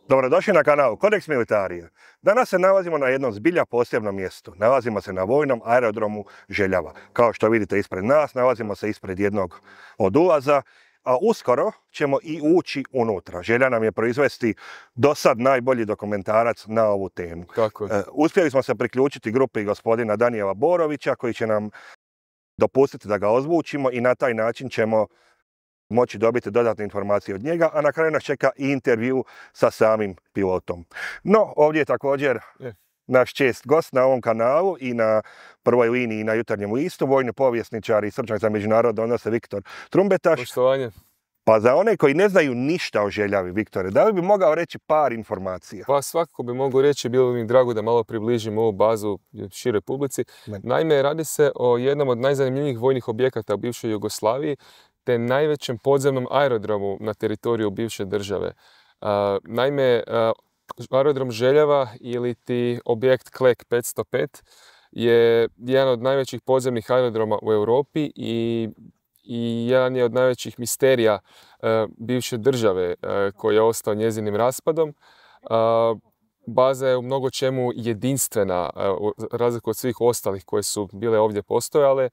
Dobrodošli na kanal Kodeks Militarije. Danas se nalazimo na jednom zbilja posebnom mjestu. Nalazimo se na vojnom aerodromu Željava. Kao što vidite ispred nas, nalazimo se ispred jednog od ulaza, a uskoro ćemo i ući unutra. Želja nam je proizvesti do sad najbolji dokumentarac na ovu temu. Tako. Uspjeli smo se priključiti grupi gospodina Danijela Borovića koji će nam dopustiti da ga ozvučimo i na taj način ćemo moći dobiti dodatne informacije od njega, a na kraju nas čeka i intervju sa samim pilotom. No, ovdje je također naš čest gost na ovom kanalu i na prvoj liniji na Jutarnjem listu, vojni povjesničar i stručnjak za međunarodne odnose Viktor Trumbetaš. Poštovanje. Pa za one koji ne znaju ništa o Željavi, Viktore, da li bi mogao reći par informacija? Pa svakako bi mogu reći, bilo bi mi drago da malo približim ovu bazu široj publici. Naime, radi se o jednom od najzanimljivijih vojnih objekata u bivšoj Jugoslaviji, te najvećem podzemnom aerodromu na teritoriju bivše države. Naime, aerodrom Željava ili ti objekt Klek 505 je jedan od najvećih podzemnih aerodroma u Europi i jedan je od najvećih misterija bivše države koji je ostao njezinim raspadom. Baza je u mnogo čemu jedinstvena, razliku od svih ostalih koje su bile ovdje postojale.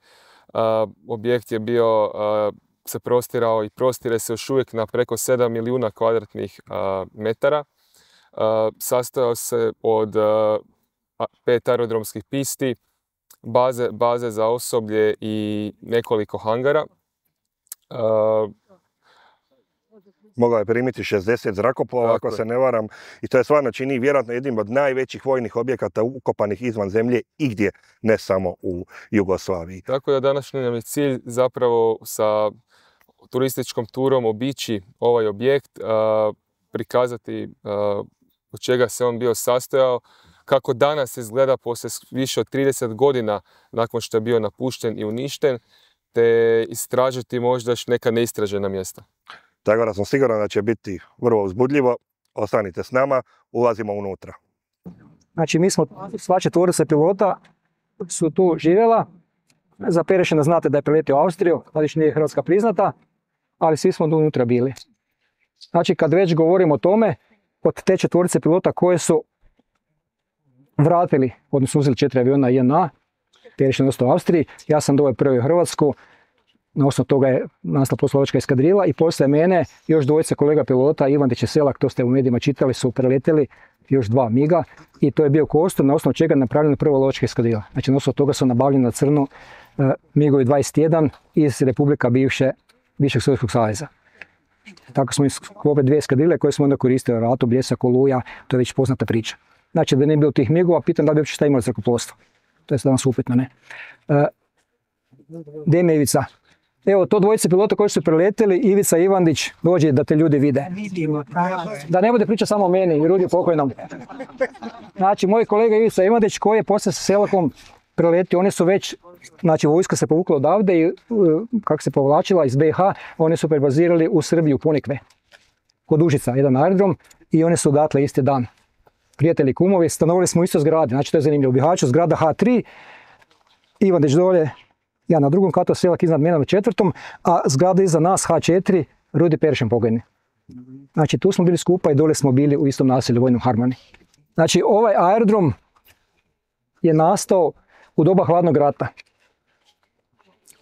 Objekt je bio se prostirao i prostire se još uvijek na preko 7 milijuna kvadratnih metara. Sastojao se od 5 aerodromskih pisti, baze za osoblje i nekoliko hangara. Mogao je primiti 60 zrakoplova, ako se ne varam, i to je stvarno čini vjerojatno jednim od najvećih vojnih objekata ukopanih izvan zemlje igdje, ne samo u Jugoslaviji. Tako da današnji nam je cilj zapravo sa turističkom turom obići ovaj objekt, prikazati od čega se on bio sastojao, kako danas izgleda poslije više od 30 godina nakon što je bio napušten i uništen, te istražiti možda još neka neistražena mjesta. Tako da sam siguran da će biti vrlo uzbudljivo. Ostanite s nama, ulazimo unutra. Znači, mi smo, sva četvorica pilota su tu živjela. Za Perešina znate da je preletio u Austriju, znači nije Hrvatska priznata, ali svi smo tu unutra bili. Znači, kad već govorimo o tome, od te četvorice pilota koje su vratili, odnosno uzeli 4 aviona JNA, Perešin ostao u Austriji, ja sam doveo prvi u Hrvatsku, na osnovu toga je nastala poslovačka eskadrila i poslije mene još dvojica kolega pilota, Ivandić i Selak, to ste u medijima čitali, su preletjeli još 2 miga i to je bio kostur na osnovu čega je napravljena prva lovačka eskadrila. Znači na osnovu toga su nabavljeni na crno migovi 21 iz Republika bivšeg Sovjetskog saveza. Tako smo sklopili 2 eskadrile koje smo onda koristili u ratu, Bljesak, Oluja, to je već poznata priča. Znači da nije bilo tih migova, pitam da bi uopće šta imali zrakoplovstvo. To je danas upitno, ne? Gdje je Ivica? Evo, to dvojice pilota koji su preletili, Ivica i Ivandić, dođe da te ljudi vide. Da ne bude priča samo o meni i Rudi pokojnom. Znači, moj kolega Ivica Ivandić koji je poslije sa Selakom preletio, oni su već, znači vojska se povukla odavde i kako se povlačila iz BiH, oni su prebazirali u Srbiju, Ponikve, kod Užica, jedan aerodrom i oni su odatle isti dan. Prijatelji kumovi, stanovali smo u istoj zgradi, znači to je zanimljivo. U Bihaću zgrada H3, Ivandić dolje, ja na drugom katu, Selak iznad mene na 4., a zgrada iza nas H4, Rudi Perešin pokojni. Znači tu smo bili skupa i dole smo bili u istom naselju vojnom Harmani. Znači ovaj aerodrom je nastao u doba hladnog rata.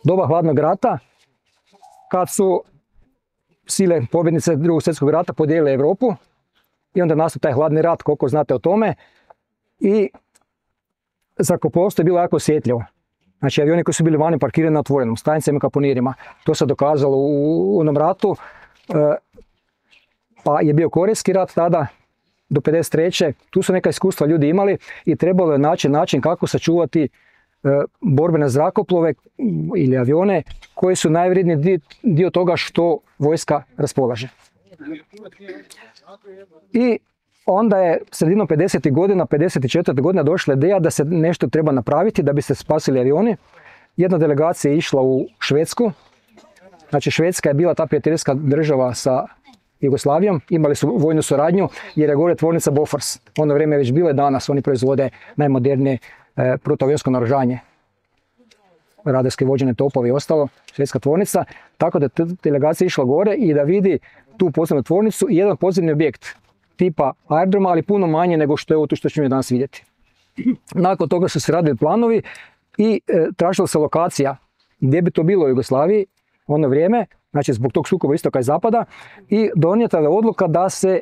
Doba hladnog rata, kad su sile pobjednice Drugog svjetskog rata podijelile Europu i onda nastao taj hladni rat, koliko znate o tome, i zrakoplovstvo je bilo jako osjetljivo. Znači avioni koji su bili vani parkirani na otvorenom, stanicama i kaponirima. To se dokazalo u onom ratu. Pa je bio Korejski rat tada, do 53. Tu su neka iskustva ljudi imali i trebalo je naći način kako sačuvati borbene zrakoplove ili avione koji su najvredniji dio toga što vojska raspolaže. I onda je sredinom 50. godina, 54. godina došla ideja da se nešto treba napraviti da bi se spasili avioni. Jedna delegacija je išla u Švedsku. Znači Švedska je bila ta prijateljska država sa Jugoslavijom. Imali su vojnu suradnju jer je gore tvornica Bofors. Ono vrijeme je već bilo i danas. Oni proizvode najmodernije protuavionsko naoružanje. Radarski vođene topovi i ostalo. Švedska tvornica. Tako da delegacija je išla gore i da vidi tu podzemnu tvornicu i jedan podzemni objekt tipa aerodroma, ali puno manje nego što je ovo tu što ćemo danas vidjeti. Nakon toga su se radili planovi i tražila se lokacija gdje bi to bilo u Jugoslaviji u ono vrijeme, znači zbog tog sukoba istoka i zapada, i donijeta je odluka da se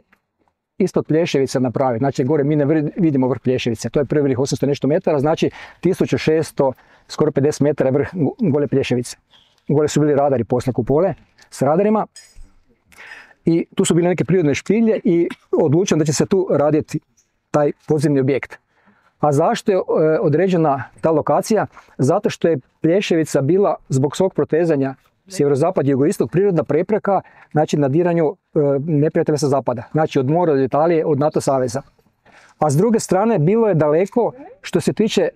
ispod Plješevice napravi. Znači gore mi ne vidimo vrh Plješevice, to je prvi vrh 800 nešto metara, znači 1600, skoro 50 metara je vrh gole Plješevice. Gore su bili radari poslije kupole s radarima i tu su bile neke prirodne špilje i odlučeno da će se tu raditi taj podzemni objekt. A zašto je određena ta lokacija? Zato što je Plješevica bila zbog svog protezanja sjeverozapad i jugoistok prirodna prepreka, znači nadiranju neprijatelja sa zapada, znači od mora do Italije, od NATO saveza. A s druge strane bilo je daleko što se tiče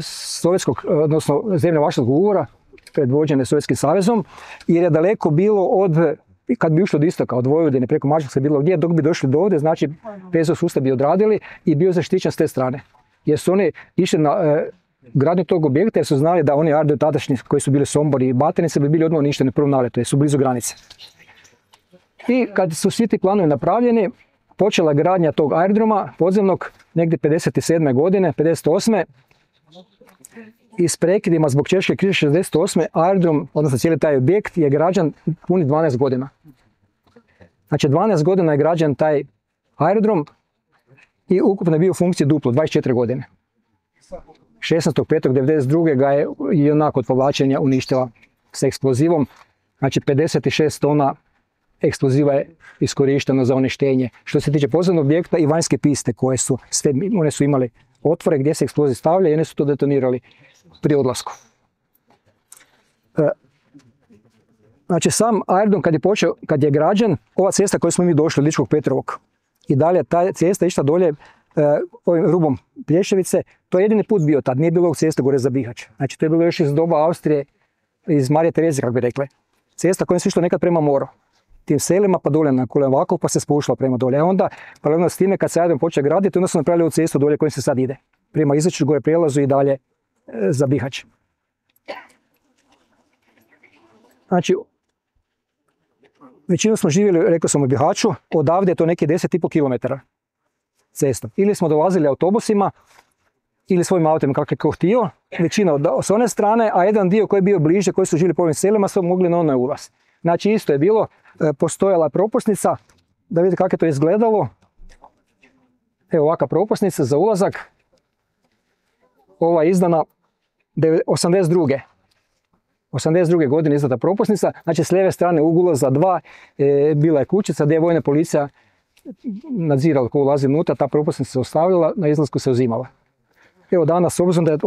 sovjetskog, odnosno zemlje Varšavskog ugovora, predvođene Sovjetskim savezom, jer je daleko bilo od, kad bi ušlo od istoka, od Vojvodine preko Mađarske bilo gdje, dok bi došli do ovdje, znači PSO sustav bi odradili i bio zaštićen s te strane. Jer su oni išli na gradnju tog objekta jer su znali da oni aerodromi tadašnji koji su bili Sombor i Batajnice bi bili odmah uništeni u prvom naletu jer su blizu granice. I kad su svi ti planovi napravljeni, počela gradnja tog aerodroma podzemnog negdje 57. godine, 58. I s prekidima zbog Češke krize 68. aerodrom, odnosno cijeli taj objekt je građan puni 12 godina. Znači 12 godina je građan taj aerodrom i ukupno je bio u funkciji duplo, 24 godine. 16.5.1992. ga je i onako od povlačenja uništila s eksplozivom. Znači 56 tona eksploziva je iskorišteno za uništenje. Što se tiče podzemnog objekta i vanjske piste koje su, one su imali otvore gdje se eksploziv stavlja i one su to detonirali pri odlasku. Znači sam aerodrom kad je građen, ova cesta koju smo mi došli od Ličkog Petrovog i dalje ta cesta išla dolje ovim rubom Plješevice, to je jedini put bio tad, nije bilo ovog cesta gore za Bihać. Znači to je bilo još iz doba Austrije, iz Marije Terezije, kako bi rekli. Cesta koja je išla nekad prema moru. Tim selima pa dolje na Kulevakov pa se spušla prema dolje. A onda, paralelno s time, kad se aerodrom počeo graditi, onda su napravili ovu cestu dolje kojim se sad ide. Prema Izačić gore prijelazu i dalje za Bihać. Znači, većinu smo živjeli, rekao sam, u Bihaću, odavde je to neki 10,5 km cestom. Ili smo dolazili autobusima, ili svojim autima kako je ko htio, većina s one strane, a jedan dio koji je bio bliže, koji su živjeli po ovim selima, su mogli na onaj ulaz. Znači isto je bilo, postojala propusnica, da vidite kako je to izgledalo. Evo ovakva propusnica za ulazak. Ova je izdana 82. 82. godine izdata propusnica, znači s lijeve strane ulaza 2 bila je kućica gdje je vojna policija nadzirala ko ulazi unutra, ta propusnica se ostavila, na izlasku se uzimala. Evo danas, obzirom da je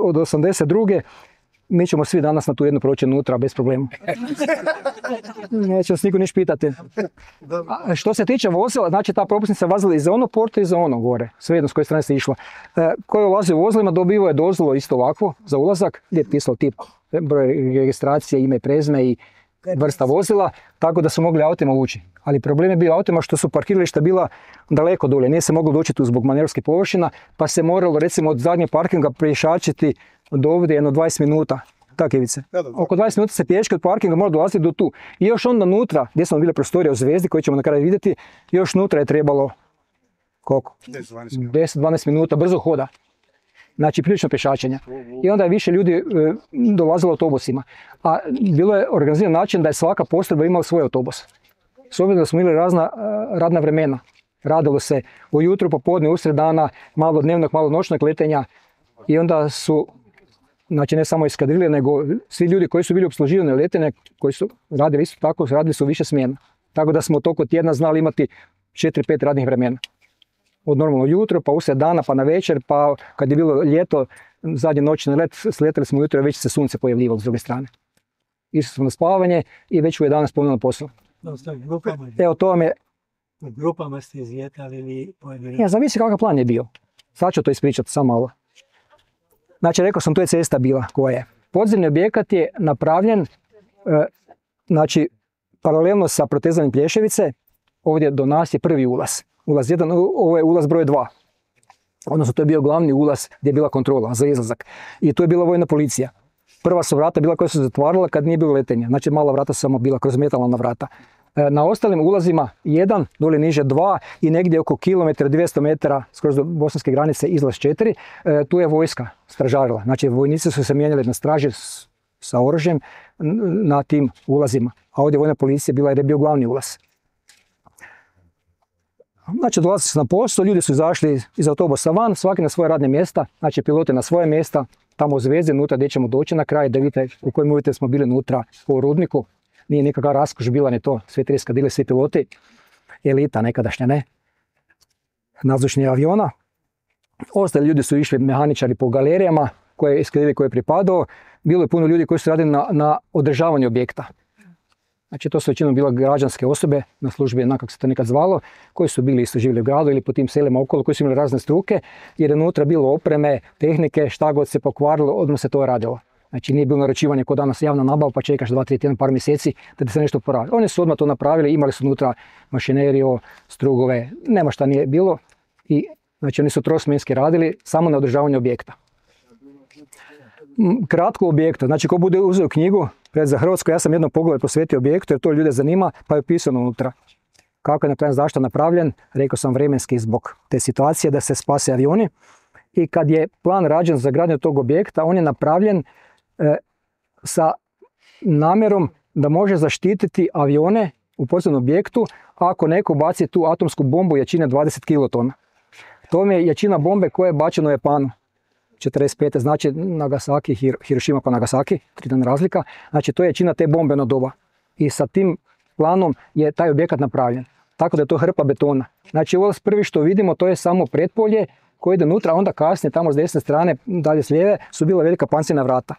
od 82. mi ćemo svi danas na tu jednu proći unutra bez problema. Neće nas niko niš pitati. A što se tiče vozila, znači ta propusnica vozila i za ono porto i za ono gore, svejedno s koje strane se išla. Ko je ulazio u vozilima dobivao je dozvolu isto ovako za ulazak, gdje je pisalo tip, broj registracije, ime, prezime i vrsta vozila, tako da su mogli autima ući. Ali problem je bio autima što su parkirališta bila daleko dolje, nije se moglo doći tu zbog manevarskih površina, pa se moralo recimo od zadnjeg parkinga pješačiti do ovdje jedno 20 minuta. Tako Ivice. Oko 20 minuta se pješke od parkinga mora dolaziti do tu. I još onda nutra, gdje smo bile prostorije u Zvezdi, koje ćemo na kraju vidjeti, još nutra je trebalo koliko? 10-12 minuta brzo hoda. Znači prilično pješačenja. I onda je više ljudi dolazilo autobusima. A bilo je organiziran način da je svaka postrojba imala svoj autobus. S obzirom da smo imali razna radna vremena. Radilo se ujutro, popodne, usred dana, malo dnevnog, malo noćnog letenja. I onda su, znači ne samo eskadrile, nego svi ljudi koji su bili opsluživani letenje, koji su radili isto tako, radili su više smjena. Tako da smo toliko tjedna znali imati 4-5 radnih vremena. Od normalno jutro, pa usred dana, pa na večer, pa kad je bilo ljeto, zadnji noćni let, sletali smo ujutro i već se sunce pojavljivalo s druge strane. Išli smo na spavanje i već u 11 ponovno posao. Evo to vam je... U grupama ste izvjetali ili pojedini? Ja, zavisi kakav plan je bio. Sad ću to ispričati samo malo. Znači, rekao sam, to je cesta bila koja je. Podzemni objekat je napravljen, znači, paralelno sa protezanjem Plješevice, ovdje do nas je prvi ulaz. Ulaz 1, ovo je ulaz broj 2. Odnosno, to je bio glavni ulaz gdje je bila kontrola za izlazak. I tu je bila vojna policija. Prva su vrata bila koja su zatvarala kad nije bilo letenja. Znači, mala vrata su samo bila kroz metalna vrata. Na ostalim ulazima 1, dole niže 2 i negdje oko kilometra, 200 metara skroz do bosanske granice izlaz 4. Tu je vojska stražarila. Znači vojnici su se mijenjali na straži sa oružjem na tim ulazima. A ovdje vojna policija bila jer je bio glavni ulaz. Znači dolazili su na posao, ljudi su izašli iz autobusa van, svaki na svoje radne mjesta, znači piloti na svoje mjesta, tamo u Zvezdi, unutra gdje ćemo doći na kraj, da vidite u kojim uvjetima smo bili unutra po rudniku. Nije nikakva raskoš bila ni to, sve 30 kadile, svi piloti, elita nekadašnja, ne, nadzvučnih aviona. Ostali ljudi su išli mehaničari po galerijama koje je pripadao. Bilo je puno ljudi koji su radili na održavanju objekta. Znači to su većinom bile građanske osobe na službi, kako se to nekad zvalo, koji su bili isto živjeli u gradu ili po tim selima okolo, koji su imali razne struke, jer je unutra bilo opreme, tehnike, šta god se pokvarilo, odmah se to radilo. Znači nije bilo naručivanje kod danas javna nabava pa čekaš 2-3 tjedna, par mjeseci da se nešto poravi. Oni su odmah to napravili, imali su unutra mašineriju, strugove, nema šta nije bilo. I znači oni su trosmjenski radili samo na održavanju objekta. Kratko objekta, znači ko bude uzeo knjigu za Hrvatsku, ja sam jedno pogled posvetio objektu jer to ljude zanima, pa je pisano unutra kako je napravljen, zašto napravljen. Rekao sam vremenski zbog te situacije da se spase avioni. I kad je plan rađen za gradnju tog objekta, on je napravljen sa namjerom da može zaštititi avione u podzemnom objektu ako neko baci tu atomsku bombu jačine 20 kilotona. To je jačina bombe koja je bačena u Japanu. 45. znači Nagasaki, Hiroshima pa Nagasaki, 3 dana razlika. Znači to je jačina te bombe na doba. I sa tim planom je taj objekat napravljen. Tako da je to hrpa betona. Znači ovo prvi što vidimo to je samo pretpolje koje ide unutra, a onda kasnije tamo s desne strane, dalje s lijeve, su bila velika pancirna vrata.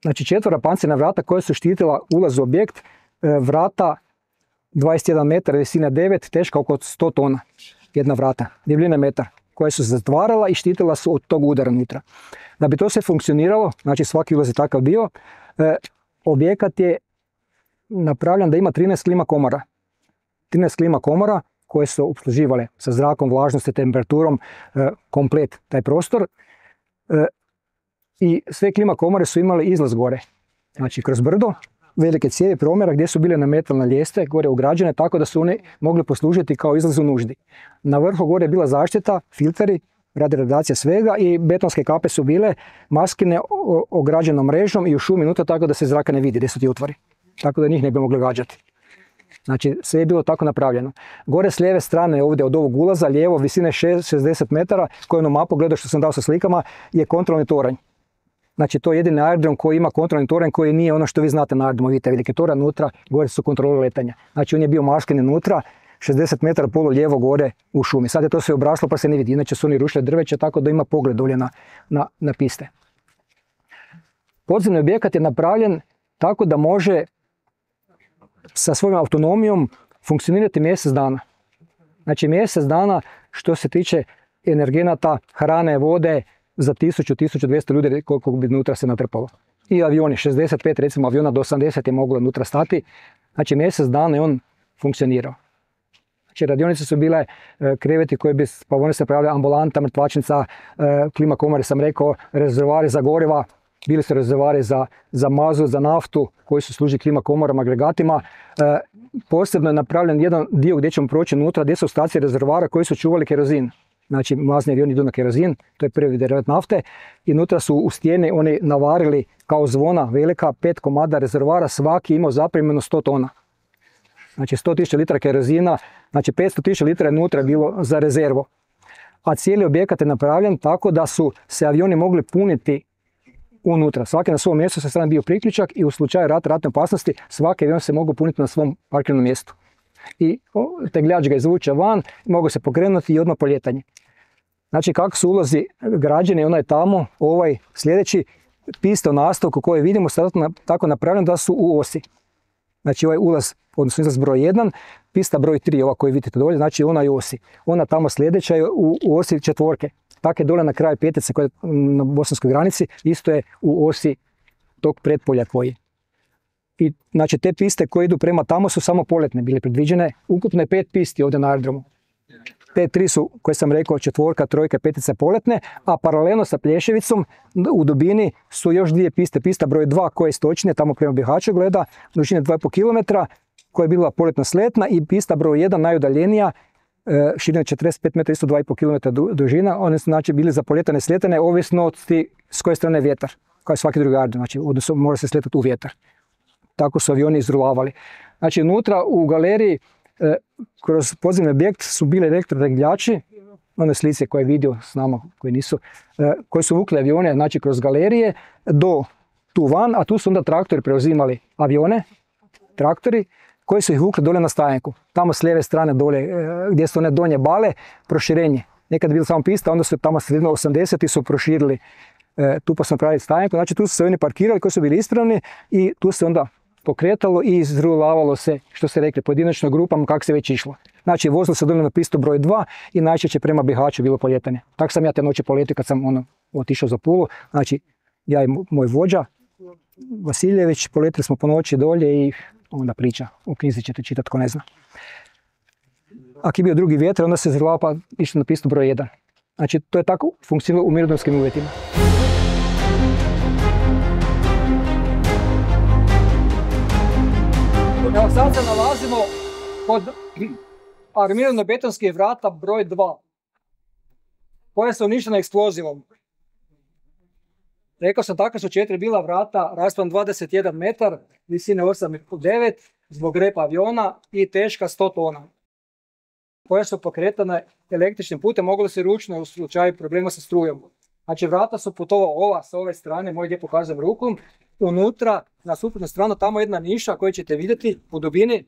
Znači 4 pancirna vrata koja su štitila ulaz u objekt, vrata 21 metar, visine 9, teška oko 100 tona. Jedna vrata, debljine metar, koja su se zatvarala i štitila su od tog udara unutra. Da bi to sve funkcioniralo, znači svaki ulaz je takav bio, objekat je napravljen da ima 13 klima komora. 13 klima komora koje su opsluživale sa zrakom, vlažnosti, temperaturom, komplet taj prostor. I sve klima komore su imale izlaz gore. Znači kroz brdo, velike cijevi promjera gdje su bile na metalne ljestve gore ugrađene tako da su one mogli poslužiti kao izlaz u nuždi. Na vrhu gore je bila zaštita, filteri, radi radijacija svega i betonske kape su bile maskine ograđenom mrežom i u šumi unutra tako da se zraka ne vidi gdje su ti otvori. Tako da njih ne bi mogli gađati. Znači sve je bilo tako napravljeno. Gore s lijeve strane ovdje od ovog ulaza, lijevo visine 60 metara, koju na mapu gledao što sam dao sa slikama, je kontrolni toranj. Znači to je jedini aerodrom koji ima kontrolni toranj koji nije ono što vi znate na aerodromu. Vidite velike toranj unutra, gore su kontrole letanja. Znači on je bio maškin unutra, 60 metara polu lijevo gore u šumi. Sad je to sve obraslo pa se ne vidi, inače su oni rušili drveće tako da ima pogled dolje na piste. Podzemni objekat je napravljen tako da može sa svojom autonomijom funkcionirati mjesec dana. Znači mjesec dana što se tiče energenata, hrane, vode za 1000-1200 ljudi koliko bi unutra se natrpalo. I avioni, 65 recimo aviona do 80 je moglo unutra stati. Znači mjesec dana je on funkcionirao. Znači radionice su bile kreveti koji bi spavoni se pravili ambulanta, mrtvačnica, klima komore sam rekao, rezervoari za goriva. Bili su rezervoari za mazut, za naftu koji su služili klima komorama, agregatima. Posebno je napravljen jedan dio gdje ćemo proći unutra, gdje su stacije rezervoara koji su čuvali kerozin. Znači mlazni avioni idu na kerozin, to je prvi derivat nafte. I unutra su u stijene oni navarili kao zvona velika, 5 komada rezervoara, svaki imao zapremljeno 100 tona. Znači 100.000 litra kerozina, znači 500.000 litra je unutra bilo za rezervu. A cijeli objekat je napravljen tako da su se avioni mogli puniti unutra. Svaki na svom mjestu sa strane bio priključak i u slučaju ratne opasnosti svaki avion se mogu puniti na svom parkirnom mjestu. I tegljač ga izvuče van, mogu se pokrenuti i odmah poljetanje. Znači kako su ulazi građeni, onaj tamo, ovaj sljedeći, piste u nastavku koje vidimo sad tako napravljeno da su u osi. Znači ovaj ulaz, odnosno izlaz broj 1, pista broj 3, ova koju vidite dolje, znači ona je u osi. Ona tamo sljedeća je u osi četvorke. Tako je dole na kraju petice koja je na bosanskoj granici, isto je u osi tog pretpolja koji. I znači te piste koje idu prema tamo su samo poletne bile predviđene. Ukupno je 5 pisti ovdje na aerodromu. te tri su, koje sam rekao, četvorka, trojka, petica poletne, a paralelno sa Plješevicom u dubini su još dvije piste. Pista broj 2 koja je istočnije, tamo prema Bihaću gleda, dužine 2,5 km, koja je bila poletna sletna, i pista broj 1, najudaljenija, širina 45 metara, isto 2,5 km dužina. One su znači bili za poljetane sletane, ovisno s koje strane je vjetar, kao i svaki drugi aerodrom, znači odnosno mora se sletati u vjetar. Tako su avioni izrulavali. Znači unutra u galeriji kroz podzemni objekt su bili elektrotegljači, one slice koje je vidio s nama, koji nisu, koji su vukli avione, znači kroz galerije do tu van, a tu su onda traktori preuzimali avione, traktori koji su ih vukli dole na stajanku. Tamo s lijeve strane dole, gdje su one donje bale, proširenje. Nekad je bila samo pista, onda su tamo sredino 80 su proširili, tu pa su napravili stajanku, znači tu su se oni parkirali koji su bili ispravni i tu se onda pokretalo i izrulavalo se, što se rekli, pojedinačno grupama kako se već išlo. Znači vozilo se dole na pistu broj 2 i najčešće prema Bihaću bilo poljetanje. Tako sam ja te noći poletio kad sam otišao za Pulu. Znači ja i moj vođa Vasiljević poletili smo po noći dolje i onda priča. U knjizi ćete čitati tko ne zna. Ako je bio drugi vjetar, onda se izrulavao pa išlo na pistu broj 1. Znači to je tako funkcioniralo u mirnodopskim uvjetima. Evo sad se nalazimo kod armirano-betonskih vrata broj 2, koja su uništena eksplozivom. Rekao sam, tako su 4 bila vrata, raspon 21 metar, visine 8,9 zbog repa aviona i teška 100 tona. Koje su pokretane električnim putem, moglo se ručno u slučaju problema sa strujom. Znači vrata su putovala ova s ove strane, moj gdje pokazujem rukom, unutra, na suprotnu stranu, tamo jedna niša koju ćete vidjeti u dubini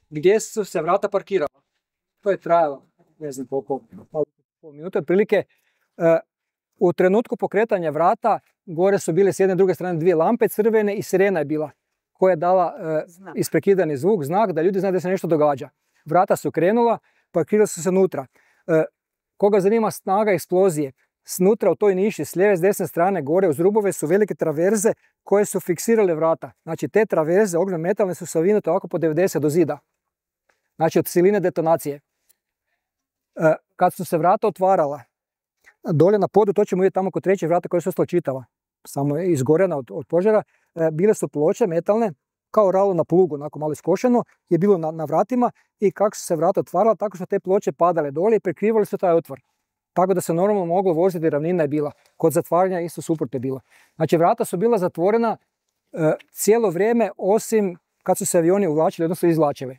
gdje su se vrata parkirala. To je trajalo, ne znam koliko, pol minute otprilike. U trenutku pokretanja vrata gore su bile s jedne i druge strane dvije lampe crvene i sirena je bila koja je dala isprekidani zvuk, znak da ljudi znaju da se nešto događa. Vrata su krenula, parkirali su se unutra. Koga zanima snaga eksplozije, snutra u toj niši s lijeve s desne strane gore uz rubove su velike traverze koje su fiksirale vrata. Znači te traverze ogromne metalne su savinute ovako po 90 do zida. Znači od siline detonacije. Kad su se vrata otvarala, dolje na podu, to ćemo vidjeti tamo kod treće vrata koje su ostala čitava, samo je izgorena od požara, bile su ploče metalne, kao ralo na plugu, onako malo iskošeno, je bilo na vratima i kako su se vrata otvarala, tako su te ploče padale dolje i prekrivali su taj otvor. Tako da se normalno moglo voziti, ravnina je bila. Kod zatvaranja isto suprotno je bilo. Znači vrata su bila zatvorena cijelo vrijeme, osim kad su se avioni uvlačili, odnosno izvlačili.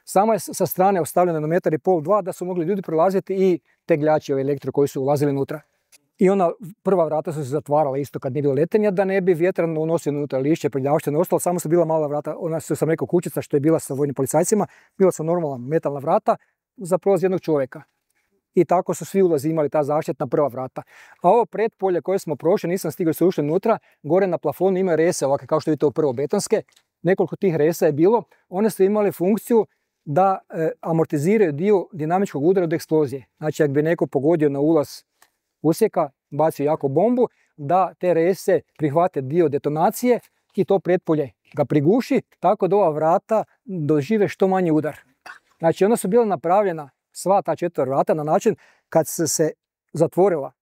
Samo je sa strane ostavljeno na 1,5 do 2 da su mogli ljudi prolaziti i tegljači elektro koji su ulazili unutra. I ona prva vrata su se zatvarala isto kad nije bilo letenja, da ne bi vjetar unosio unutra lišće, prljavštine, ostalo, samo su bila mala vrata, ona su, sam rekao, kućica što je bila sa vojnim policajcima, bila su normalna metalna vrata za prolaz jednog čovjeka. I tako su svi ulazi imali ta zaštitna prva vrata. A ovo predpolje koje smo prošli, nisam stigao se ušli unutra, gore na plafonu ima rese ovakve kao što vidite prvo betonske, nekoliko tih resa je bilo, one su imali funkciju da amortiziraju dio dinamičkog udara od eksplozije. Znači, ako bi neko pogodio na ulaz usjeka, bacio jako bombu, da te rese prihvate dio detonacije i to pretpolje ga priguši, tako da ova vrata dožive što manji udar. Znači, ona su bila napravljena, sva ta 4 vrata, na način kad se zatvorila,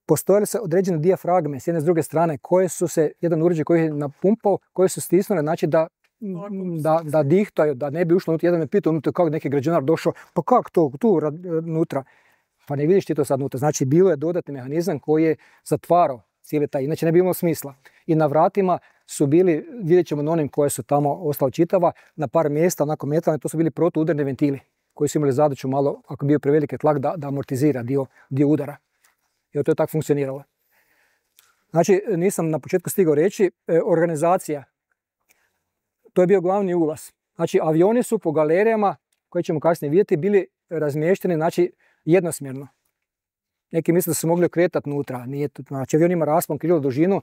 postojale se određene dijafragme s jedne s druge strane, koje su se, jedan uređaj koji je napumpao, koje su stisnule, znači da dihtaju, da ne bi ušlo unutra. Jedan me pitao unutra kako neki građevinar došao, pa kako to tu unutra? Pa ne vidiš ti to sad unutra. Znači bilo je dodatni mehanizam koji je zatvarao cijeli taj, inače ne bi imalo smisla. I na vratima su bili, vidjet ćemo na onim koje su tamo ostale čitava, na par mjesta, onako metalne, to su bili protuudarni ventili koji su imali zadaću malo, ako bi bio preveliki tlak, da amortizira dio udara. I to je tako funkcioniralo. Znači, nisam na početku stigao reći, organizacija, to je bio glavni ulaz. Znači, avioni su po galerijama, koje ćemo kasnije vidjeti, bili razmješteni, znači, jednosmjerno. Neki misle da su mogli okretati unutra. Znači, avion ima raspon, krilo, dužinu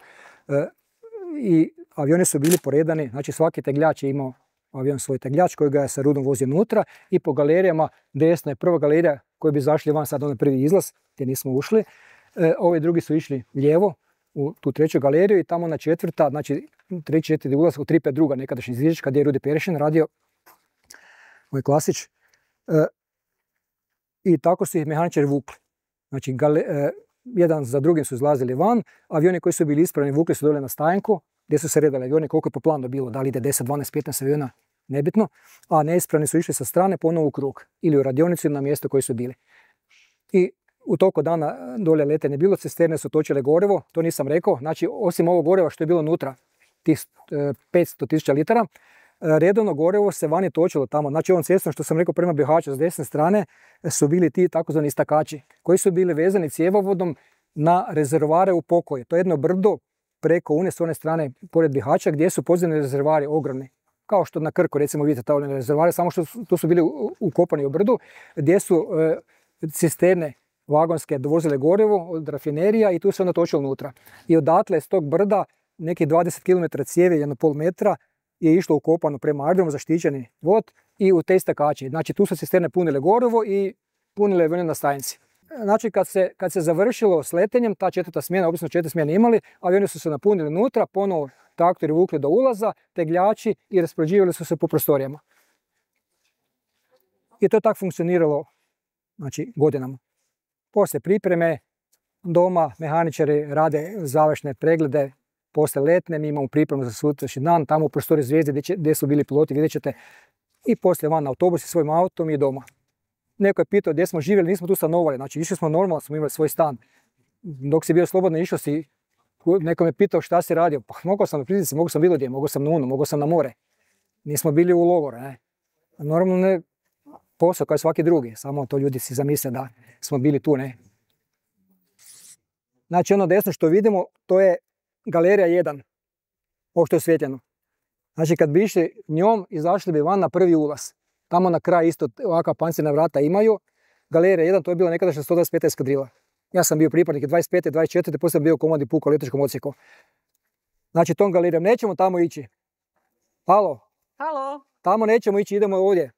i avioni su bili poredani. Znači, svaki tegljač je imao avion svoj tegljač koji ga je sa rudom vozio unutra i po galerijama, desna je prva galerija koju bi zašli van, sad onaj prvi izlaz, gdje nismo ušli. Ovi drugi su išli lijevo u tu treću galeriju i tamo na četvrta, znači treći, četvrti ulaz u 352, nekadašnji izviđač, kad je Rudi Perešin radio, moj klasić. i tako su ih mehaničari vukli. Znači, jedan za drugim su izlazili van, avioni koji su bili ispravni vukli su dole na stajanku, gdje su se redali avioni, koliko je po planu bilo, da li ide 10, 12, 15 aviona, nebitno, a neispravni su išli sa strane ponovo u krug, ili u radionicu ili na mjesto koji su bili. I u toliko dana dole letenje bilo, cisterne su točile gorivo, to nisam rekao, znači osim ovog goriva što je bilo unutra, tih 500.000 litara, redovno gorivo se vani točilo tamo, znači ovom cestom što sam rekao prema Bihaću s desne strane su bili ti takozvani istakači koji su bili vezani cjevovodom na rezervoare u Pokoji. To je jedno brdo preko Une s one strane pored Bihaća gdje su podzemni rezervoari ogromni. Kao što na Krku recimo vidite ta rezervoare, samo što tu su bili ukopani u brdu gdje su cisterne vagonske dovozile gorivo od rafinerija i tu se onda točilo unutra. I odatle s tog brda nekih 20 km cijevi, 1,5 metra je išlo ukopano prema aerodromu, zaštićeni vod i u te istakači. Znači tu su cisterne punile gorivo i punile avione na stanici. Znači kad se završilo s letenjem, ta 4. smjena, obično 4 smjene imali, avioni su se napunili unutra, ponovo traktori vukli do ulaza, tegljači i raspoređivali su se po prostorijama. I to je tako funkcioniralo znači, godinama. Poslije pripreme, doma mehaničari rade završne preglede, poslije letne, mi imamo pripremu za sutrašnji dan, tamo u prostoriji Zvijezde gdje su bili piloti, vidjet ćete, i poslije van na autobusi svojim autom i doma. Neko je pitao gdje smo živjeli, nismo tu stanovali, znači išli smo normalno, smo imali svoj stan. Dok si bio slobodno, išao si, neko me pitao šta si radio, pa mogao sam na Plitvici, mogao sam bilo gdje, mogao sam na Unu, mogao sam na more. Nismo bili u logoru, ne. Normalno ne posao kao svaki drugi, samo to ljudi si zamisle da smo bili tu, ne. Znači ono desno što vidimo, to je galerija 1, ovo što je osvjetljeno. Znači kad bi išli njom, izašli bi van na prvi ulaz. Tamo na kraju isto ovakva pancirna vrata imaju. Galerija 1, to je bila nekadašnja 125. eskadrila. Ja sam bio pripadnik 25. 24. poslije sam bio komandni puk u letničkom odsjeku. Znači tom galerijom nećemo tamo ići. Halo? Halo? Tamo nećemo ići, idemo ovdje.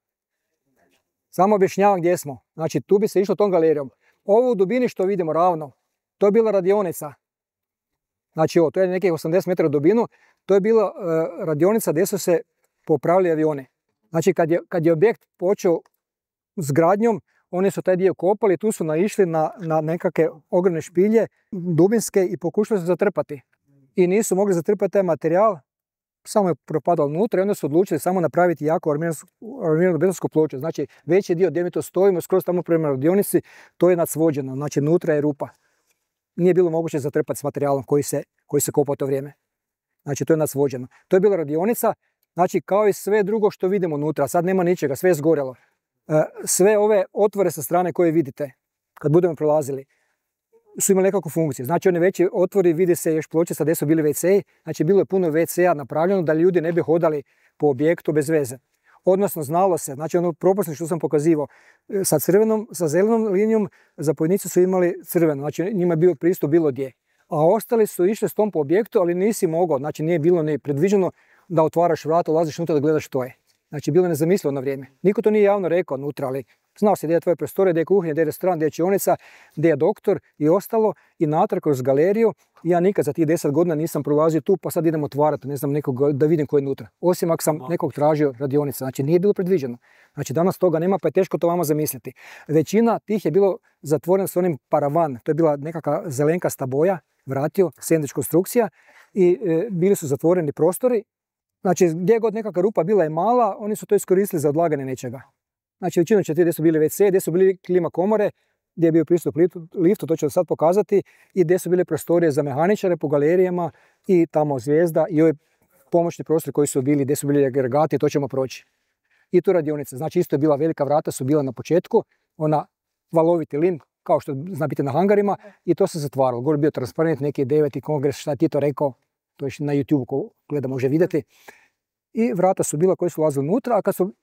Samo objašnjavam gdje smo. Znači tu bi se išlo tom galerijom. Ovo u dubini što vidimo ravno, to je bila radionica. Znači ovo, to je nekih 80 metara u dubinu, to je bila radionica gdje su se popravili avioni. Znači kad je objekt počeo s gradnjom, oni su taj dio kopali, tu su naišli na nekakve ogromne špilje, dubinske i pokušali su zatrpati. I nisu mogli zatrpati taj materijal, samo je propadalo unutra i onda su odlučili samo napraviti jako armiranu betonsku ploču. Znači veći dio gdje mi to stojimo, skroz tamo prema radionici, to je nadsvođeno, znači unutra je rupa. Nije bilo moguće zatrpati s materijalom koji se kopao to vrijeme. Znači to je nadsvođeno. To je bila radionica, znači kao i sve drugo što vidimo unutra, sad nema ničega, sve je zgorjelo. Sve ove otvore sa strane koje vidite, kad budemo prolazili, su imali nekakvu funkciju. Znači oni veći otvori, vidi se još pločica gdje su bili WC-i, znači bilo je puno WC-a napravljeno da ljudi ne bi hodali po objektu bez veze. Odnosno znalo se, znači ono propusno što sam pokazivao, sa zelenom linijom zapovjednici su imali crveno, znači njima je bio pristup bilo gdje. A ostali su išli s tom po objektu, ali nisi mogao, znači nije bilo ni predviđeno da otvaraš vrata, ulaziš unutra da gledaš što je. Znači bilo je nezamislivo na vrijeme. Niko to nije javno rekao unutra, ali znao se gdje je tvoje prostore, gdje je kuhinja, gdje je restoran, gdje je čionica, gdje je doktor i ostalo. I natrag kroz galeriju, ja nikad za tih 10 godina nisam prolazio tu, pa sad idem otvarati, ne znam, nekog da vidim ko je unutra. Osim ako sam nekog tražio radionica, znači nije bilo predviđeno. Znači danas toga nema, pa je teško to vama zamisliti. Većina tih je bilo zatvorena s onim paravan, to je bila nekakva zelenkasta boja, vratio, sendvič konstrukcija i bili su zatvoreni prostori. Znači, gdje god nekakva rupa bila je mala, oni su to iskoristili za odlaganje nečega. Znači, većinom će ti gdje su bili WC, gdje su bili klima komore, gdje je bio pristup liftu, to ću sad pokazati, i gdje su bile prostorije za mehaničare po galerijama i tamo Zvijezda i ovi pomoćni prostori koji su bili, gdje su bili agregati, to ćemo proći. I tu radionica. Znači, isto je bila velika vrata, su bila na početku, ona valoviti lim, kao što zna biti na hangarima, i to se zatvaralo. Gore bio transparent, neki 9. kongres, šta ti to rekao, to je na YouTube ko gleda može vidjeti. I vrata su bila koji su ulazili unutra, a kad su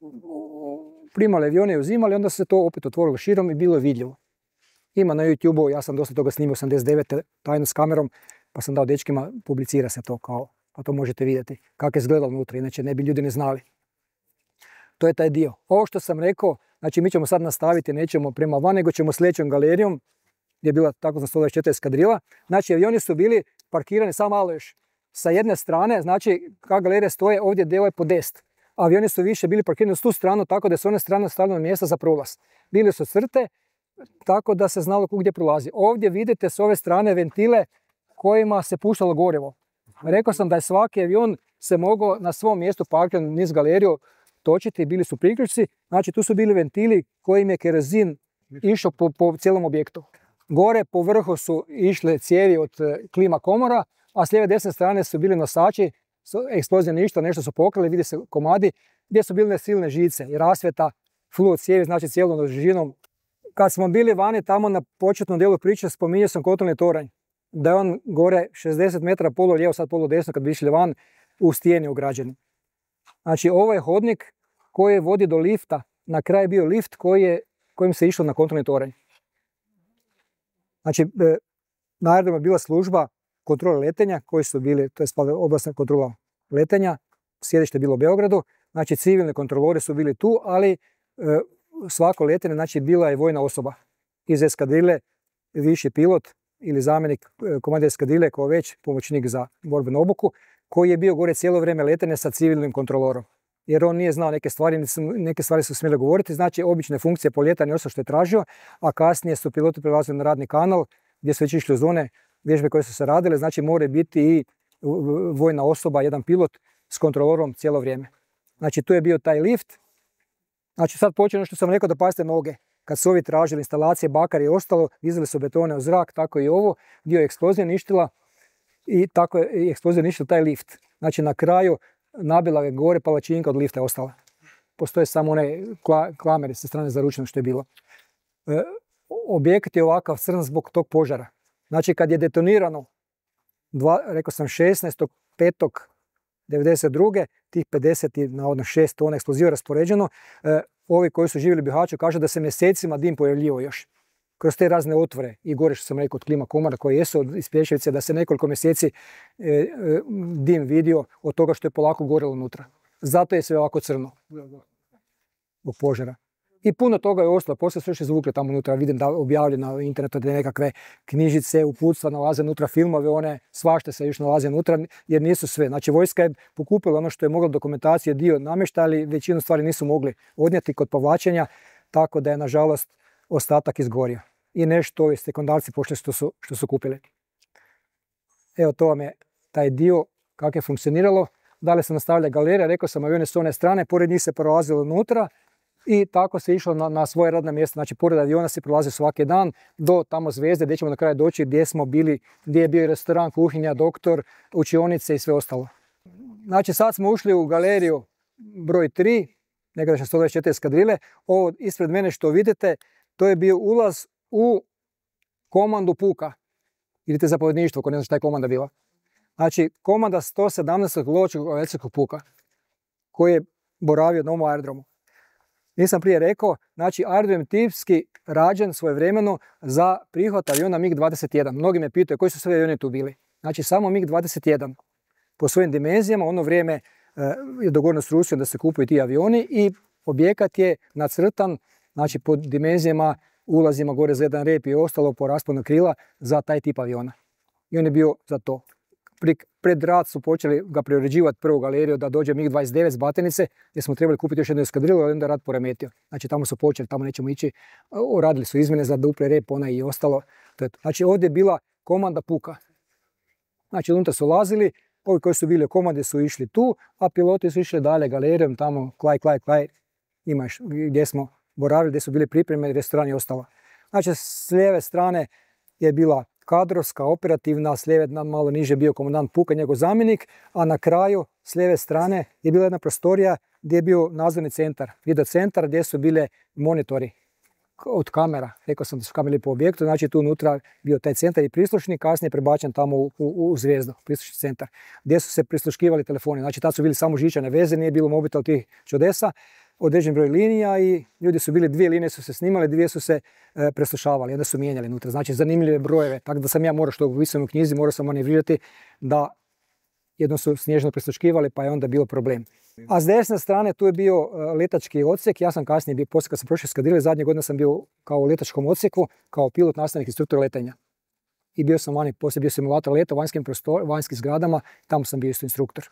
primali avione i uzimali, onda se to opet otvorilo širom i bilo je vidljivo. Ima na YouTube-u, ja sam dosta toga snimio 89. tajno s kamerom, pa sam dao dečkima, publicira se to kao, pa to možete vidjeti kako je izgledalo unutra, inače ne bi ljudi ne znali. To je taj dio. Ovo što sam rekao, znači mi ćemo sad nastaviti, nećemo prema van, nego ćemo sljedećom galerijom, gdje je bila tako za 124 eskadrila. Znači avioni su bili parkirani, samo malo još, sa jedne strane, znači kako galerije stoje ovdje gdje je ovaj podest. Avioni su više bili parkirani s tu stranu, tako da su one strane stavljene mjesta za prolaz. Bili su crte tako da se znalo gdje prolazi. Ovdje vidite s ove strane ventile kojima se puštalo gorivo. Rekao sam da je svaki avion se mogao na svom mjestu parkirati niz galeriju točiti, bili su priključci, znači tu su bili ventili kojim je kerozin išao po cijelom objektu. Gore po vrhu su išle cijevi od klima komora, a s lijeve desne strane su bili nosači, eksplozija ništa, nešto su pokrali, vidi se komadi, gdje su bile silne žice i rasvjeta, fluo cijevi, znači cijelom dužinom. Kad smo bili vani tamo na početnom dijelu priče, spominjao sam kontrolni toranj, da je on gore 60 metara polu lijevo, sad polu desno kad bi išli van, u stijeni ugrađeni. Znači ovo je hodnik koji vodi do lifta, na kraju je bio lift kojim se išlo na kontrolni toranj. Znači, na aerodromu je bila služba kontrole letenja, koji su bili, to je oblastna kontrola letenja, sjedište je bilo u Beogradu, znači civilni kontrolori su bili tu, ali svako letenje, znači bila je vojna osoba iz eskadrile, viši pilot ili zamjenik komandira eskadrile, kao već pomoćnik za borbenu obuku, koji je bio gore cijelo vrijeme letenja sa civilnim kontrolorom. Jer on nije znao neke stvari su smjeli govoriti, znači obične funkcije polijetanja, ono što je tražio, a kasnije su piloti prelazili na radni kanal, gdje su već išli u zone vježbe koje su se radile, znači mora biti i vojna osoba, jedan pilot s kontrolorom cijelo vrijeme. Znači tu je bio taj lift. Znači sad počne ono što sam rekao, da pazite noge. Kad su ovi tražili instalacije, bakar i ostalo, dizali su betone u zrak, tako i ovo, dio je eksplozija ništila i tako je eksplozija ništila taj lift. Znači na kraju nabila je gore palačinka, od lifta je ostala. Postoje samo one klamere sa strane zaručeno što je bilo. Objekt je ovakav crn zbog tog požara. Znači kad je detonirano, rekao sam 16.5.1992. tih 50 na 6 tona eksploziva raspoređeno, ovi koji su živjeli u Bihaću kažu da se mjesecima dim pojavljivao još. Kroz te razne otvore i gore što sam rekao od klima komora koji jesu od ispješevice, da se nekoliko mjeseci dim vidio od toga što je polako gorilo unutra. Zato je sve ovako crno. Zbog požara. I puno toga je ostalo, poslije su još izvukli tamo unutra, vidim da objavljeno na internetu da nekakve knjižice, uputstva nalaze unutra, filmove, one svašta se još nalaze unutra, jer nisu sve. Znači vojska je pokupila ono što je mogla dokumentacije, dio namješta, ali većinu stvari nisu mogli odnijeti kod povlačenja, tako da je nažalost ostatak izgorio. I nešto ovi sekundarci pošli što su kupili. Evo to vam je taj dio kako je funkcioniralo. Dalje se nastavlja galerija, rekao sam avione s one strane, pored njih se prolazilo unutra i tako se išlo na svoje radna mjesta. Znači pored aviona se prolazi svaki dan do tamo Zvezde gdje ćemo na kraju doći, gdje smo bili, gdje je bio restoran, kuhinja, doktor, učionice i sve ostalo. Znači sad smo ušli u galeriju broj 3, nekadašnje 124 eskadrile. Ovo ispred mene što vidite, to je bio ulaz u komandu puka. Vidite zapovjedništvo, ako ne znaš šta je komanda bila. Znači, komanda 117. lovačkog avijacijskog puka, koji je boravio na ovom aerodromu. Nisam prije rekao, znači aerodrom je tipski rađen svojevremeno za prihvat aviona MiG-21. Mnogi me pitaju koji su sve avioni tu bili. Znači, samo MiG-21 po svojim dimenzijama, ono vrijeme je dogovoreno s Rusijom da se kupuju ti avioni i objekat je nacrtan, znači po dimenzijama, ulazima gore za jedan rep i ostalo po rasponu krila za taj tip aviona. I on je bio za to. Pred rat su počeli ga preuređivati prvu galeriju da dođe MiG-29 s Batinice, gdje smo trebali kupiti još jednu eskadrilu, ali onda rat poremetio. Znači tamo su počeli, tamo nećemo ići, radili su izmjene za dupli rep, ona i ostalo. Znači ovdje je bila komanda puka. Znači unutra su lazili, ovi koji su bili u komandi su išli tu, a piloti su išli dalje galerijom, tamo klaj, imaš gdje smo boravili, gdje su bili pripreme, restoran i ostalo. Znači s lijeve strane je bila kadrovska, operativna, s lijeve malo niže bio komandant puka, njegov zamjenik, a na kraju s lijeve strane je bila jedna prostorija gdje je bio nadzorni centar, video centar gdje su bile monitori od kamera. Rekao sam da su kamere po objektu, znači tu unutra bio taj centar i prislušnik, kasnije je prebačen tamo u Zvezdu, prislušni centar, gdje su se prisluškivali telefoni. Znači tad su bili samo žičane veze, nije bilo mobitel tih čudesa, određen broj linija i ljudi su bili, 2 linije su se snimali, 2 su se preslušavali, onda su mijenjali unutra. Znači zanimljive brojeve, tako da sam ja morao što u svojoj knjizi, morao sam manevrirati da jedno su snježno presluškivali pa je onda bilo problem. A s desne strane tu je bio letački odsjek, ja sam kasnije bio, poslije kad sam prošao eskadrile, zadnje godine sam bio kao u letačkom odsjeku, kao pilot, nastavnik, instruktor letenja. I bio sam vani, poslije bio simulator leta u vanjskim zgradama, tamo sam bio isto instruktor.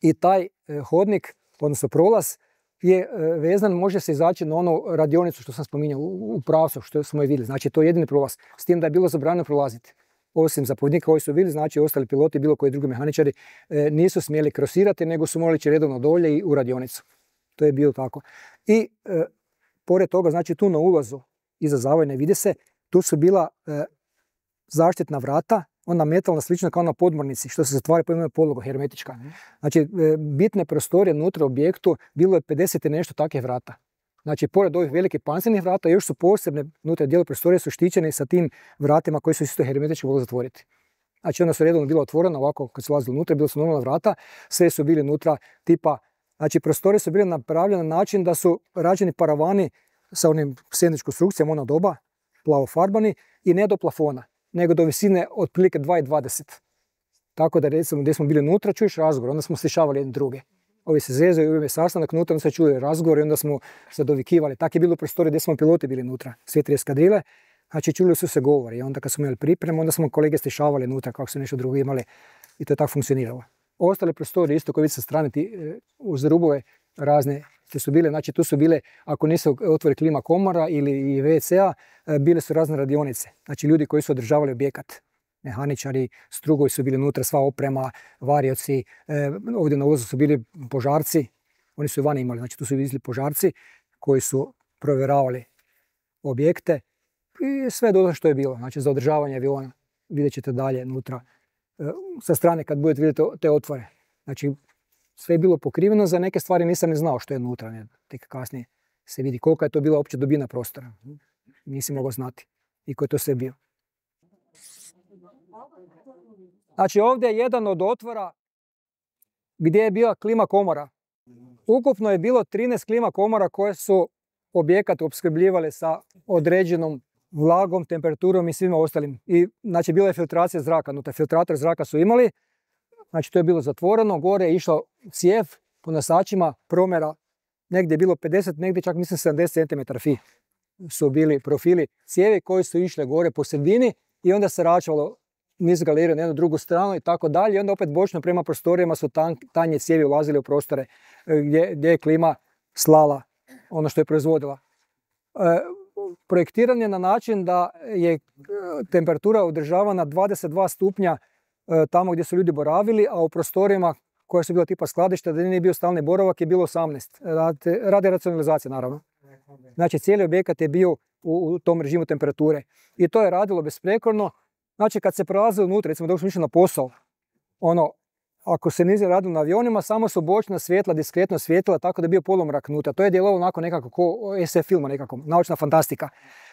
I taj hodnik, odnosno prolaz, je vezan, može se izaći na onu radionicu što sam spominjao, u pravcu što smo je vidjeli. Znači, to je jedini prolaz. S tim da je bilo zabranjeno prolaziti. Osim zapovjednika koji su bili, znači ostali piloti, bilo koji drugi mehaničari, nisu smjeli krosirati, nego su morali ići redovno dolje i u radionicu. To je bilo tako. I pored toga, znači tu na ulazu iza zavojne vidi se, tu su bila zaštitna vrata, ona metalna slična kao na podmornici, što se zatvara po imenu poluga, hermetička. Znači, bitne prostorije unutra u objektu, bilo je 50 i nešto takvih vrata. Znači, pored ovih velikih pancirnih vrata, još su posebne, unutra dijelo prostorije su štićene sa tim vratima koji su isto hermetički mogli zatvoriti. Znači, onda su redovno bila otvorena, ovako kad su ulazili unutra, bilo su normalna vrata, sve su bili unutra tipa, znači, prostorije su bile napravljene na način da su rađeni paravani sa onim sendvič konstrukcijama ona doba, plavofarbani, i ne do plafona, nego do visine otprilike 2,20. Tako da, recimo, gdje smo bili unutra, čuješ razgovor, onda smo slišavali jedni druge. Ovi se zezaju, ovi je sastanak unutra, onda se čuje razgovor i onda smo se dovikivali. Tako je bilo u prostoriji gdje smo piloti bili unutra, sve 3 eskadrile. Znači, čuli su se govori. I onda kad smo imali pripremu, onda smo kolege slišavali unutra kako su nešto drugo imali i to je tako funkcioniralo. Ostale prostorije, isto koji vidite sa strane, uz rubove razne, su bile, znači tu su bile, ako nisu otvori klima komora ili WC-a, bile su razne radionice. Znači, ljudi koji su održavali objekat. Mehaničari, strugovi su bili unutra, sva oprema, varioci, ovdje na ulazu su bili požarci, oni su i vani imali, znači tu su vidjeli požarci koji su provjeravali objekte i sve do što je bilo, znači za održavanje aviona. Vidjet ćete dalje unutra, sa strane kad budete vidjeti te otvore. Znači, sve je bilo pokriveno, za neke stvari nisam ni znao što je unutra, tek kasnije se vidi kolika je to bila opća dubina prostora. Nisi mogao znati i ko je to sve bio. Znači, ovdje je jedan od otvora gdje je bila klima komora. Ukupno je bilo 13 klima komora koje su objekat opskrbljivale sa određenom vlagom, temperaturom i svima ostalim. I, znači, bila je filtracija zraka, unutar filtrator zraka su imali. Znači, to je bilo zatvoreno, gore je išao cijev po nosačima promjera. Negdje je bilo 50, negdje čak mislim 70 cm fi su bili profili cijevi koji su išle gore po sredini i onda se račvalo niz galerije na jednu drugu stranu i tako dalje. I onda opet bočno prema prostorijama su tanje cijevi ulazili u prostore gdje je klima slala ono što je proizvodila. Projektiran je na način da je temperatura održavana 22 stupnja tamo gdje su ljudi boravili, a u prostorijama koje su bila tipa skladišta, da nije bio stalni boravak, je bilo 18. Radi racionalizacije, naravno. Znači, cijeli objekat je bio u tom režimu temperature. I to je radilo besprekorno. Znači, kad se prelazilo unutra, recimo dok smo išli na posao, ako se nije radilo na avionima, samo su bočna svjetla, diskretno svjetla, tako da je bio polumrak unutra. To je djelovalo onako nekako ko SF filma nekako, naučna fantastika.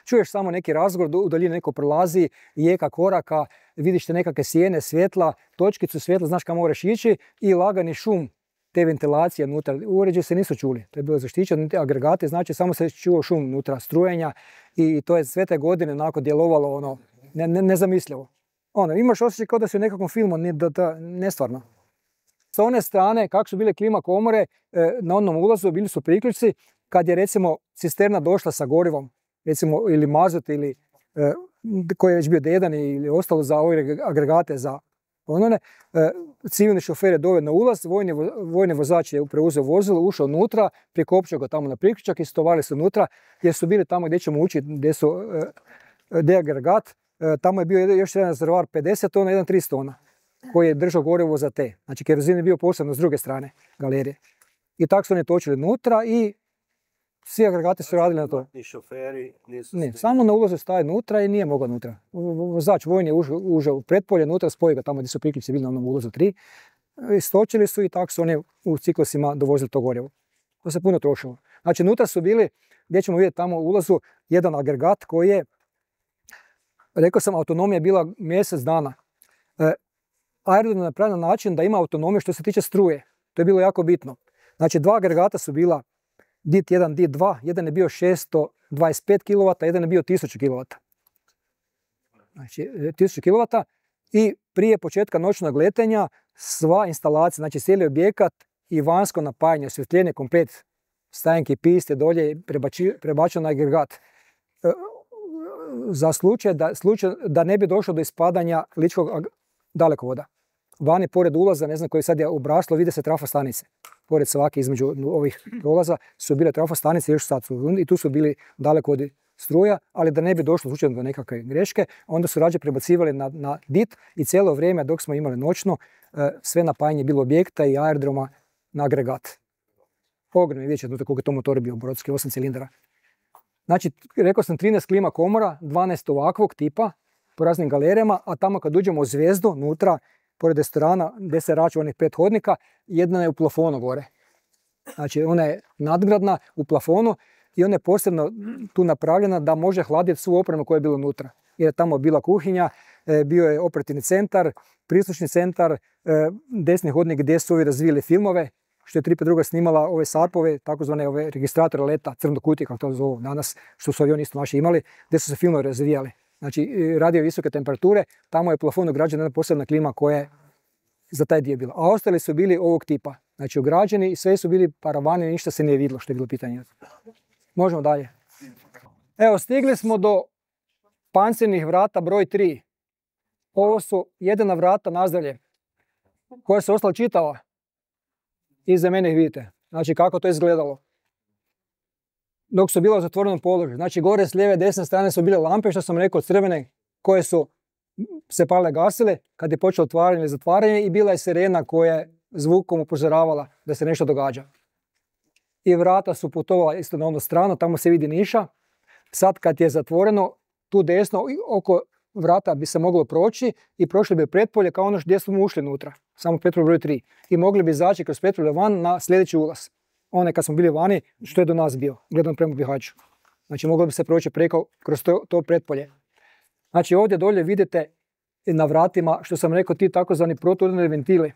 Čuješ samo neki razgovor, u daljini neko prolazi, jeka koraka, vidiš te nekakve sjene, svjetla, točkicu svjetla, znaš kamo moraš ići i lagani šum te ventilacije unutra. Uređaji se nisu čuli, to je bilo zaštićeno, te agregate, znači samo se čuo šum unutra, strujenja i to je sve te godine onako djelovalo nezamislivo. Imaš osjećaj kao da si u nekakvom filmu, nestvarno. Sa one strane, kako su bile klima komore, na onom ulazu bili su priključci, kad je recimo cisterna došla sa gorivom, recimo ili mazut ili koji je već bio D1 ili ostalo za ove agregate za civilni šofer je doveo na ulaz, vojni vozač je preuzeo vozilo, ušao unutra, prikopčio ga tamo na priključak i stovali se unutra, jer su bili tamo gdje ćemo učiti, gdje je agregat. Tamo je bio još jedan rezervoar 50 tona, jedan 300 tona, koji je držao gorivo za te. Znači, kerozin je bio posebno s druge strane galerije. I tako su oni točili unutra i svi agregati su radili na to. Šoferi nisu... Ne, samo na ulazu staje unutra i nije mogao unutra. Vozač vojni je ušao u pretpolje, unutra spoji ga tamo gdje su priključci bili na onom ulazu 3. Istočili su i tako su oni u ciklusima dovozili to gorivo. To se puno trošilo. Znači, unutra su bili, gdje ćemo vidjeti tamo u ulazu, jedan agregat koji je, rekao sam, autonomija je bila mjesec dana. Aerodrom je napravljen na način da ima autonomiju što se tiče struje. To je bilo jako bitno. Znači, 2 agregata su bila DIT1, DIT2, jedan je bio 625 kW, jedan je bio 1000 kW. Znači, 1000 kW i prije početka noćnog letenja sva instalacija, znači cijeli objekat i vanjsko napajanje, osvjetljenje, komplet stajenke i piste dolje prebačeno na agregat. Za slučaj da ne bi došlo do ispadanja ličkog dalekovoda. Vani pored ulaza, ne znam koji sad je obraslo, vide se trafostanice. pored svake između ovih prolaza su bile trafostanice, još sad su, i tu su bili daleko od struja, ali da ne bi došlo slučajno do nekakve greške, onda su rađe prebacivali na DIT i cijelo vrijeme dok smo imali noćno, sve napajanje bilo objekta i aerodroma na agregat. Ogromno, vidjet ćete koliko je to motor bio, brodski, 8 cilindara. Znači, rekao sam 13 klima komora, 12 ovakvog tipa, po raznim galerijama, a tamo kad uđemo u Zvijezdu, nutra, pored restorana, gdje se raču onih 5 hodnika, jedna je u plafonu gore. Znači, ona je nadgradna u plafonu i ona je posebno tu napravljena da može hladiti svu opremu koja je bila unutra. Jer je tamo bila kuhinja, bio je operativni centar, prislušni centar, desni hodnik gdje su ovi razvijeli filmove, što je 352 snimala ove SARP-ove, takozvane ove registratore leta, crno kutije, kako to zovu danas, što su avioni isto naši imali, gdje su se filmovi razvijali. Znači, radio visoke temperature, tamo je plafon ugrađena jedna posebna klima koja je za taj dio bila. A ostali su bili ovog tipa. Znači, ugrađeni i sve su bili paravani, ništa se nije vidjelo, što je bilo pitanje. Možemo dalje. Evo, stigli smo do pancirnih vrata broj 3. Ovo su jedina vrata nazdalje, koja su ostala čitava. Iza mene ih vidite. Znači, kako to izgledalo. Dok su bila u zatvorenom položaju. Znači, gore s lijeve, desne strane su bile lampe, što sam rekao, crvene, koje su se palile gasile kad je počelo otvaranje ili zatvaranje i bila je sirena koja je zvukom upozoravala da se nešto događa. I vrata su putovala isto na onu stranu, tamo se vidi niša. Sad kad je zatvoreno, tu desno, oko vrata bi se moglo proći i prošli bi pretpolje kao ono gdje smo ušli unutra. Samo pretpolje broj 3. I mogli bi izaći kroz pretpolje van na sljedeći ulaz. One kad smo bili vani, što je do nas bio, gledano prema Bihaću. Znači moglo bi se proći preko kroz to pretpolje. Znači ovdje dolje vidite na vratima, što sam rekao, ti takozvani protuudarni ventili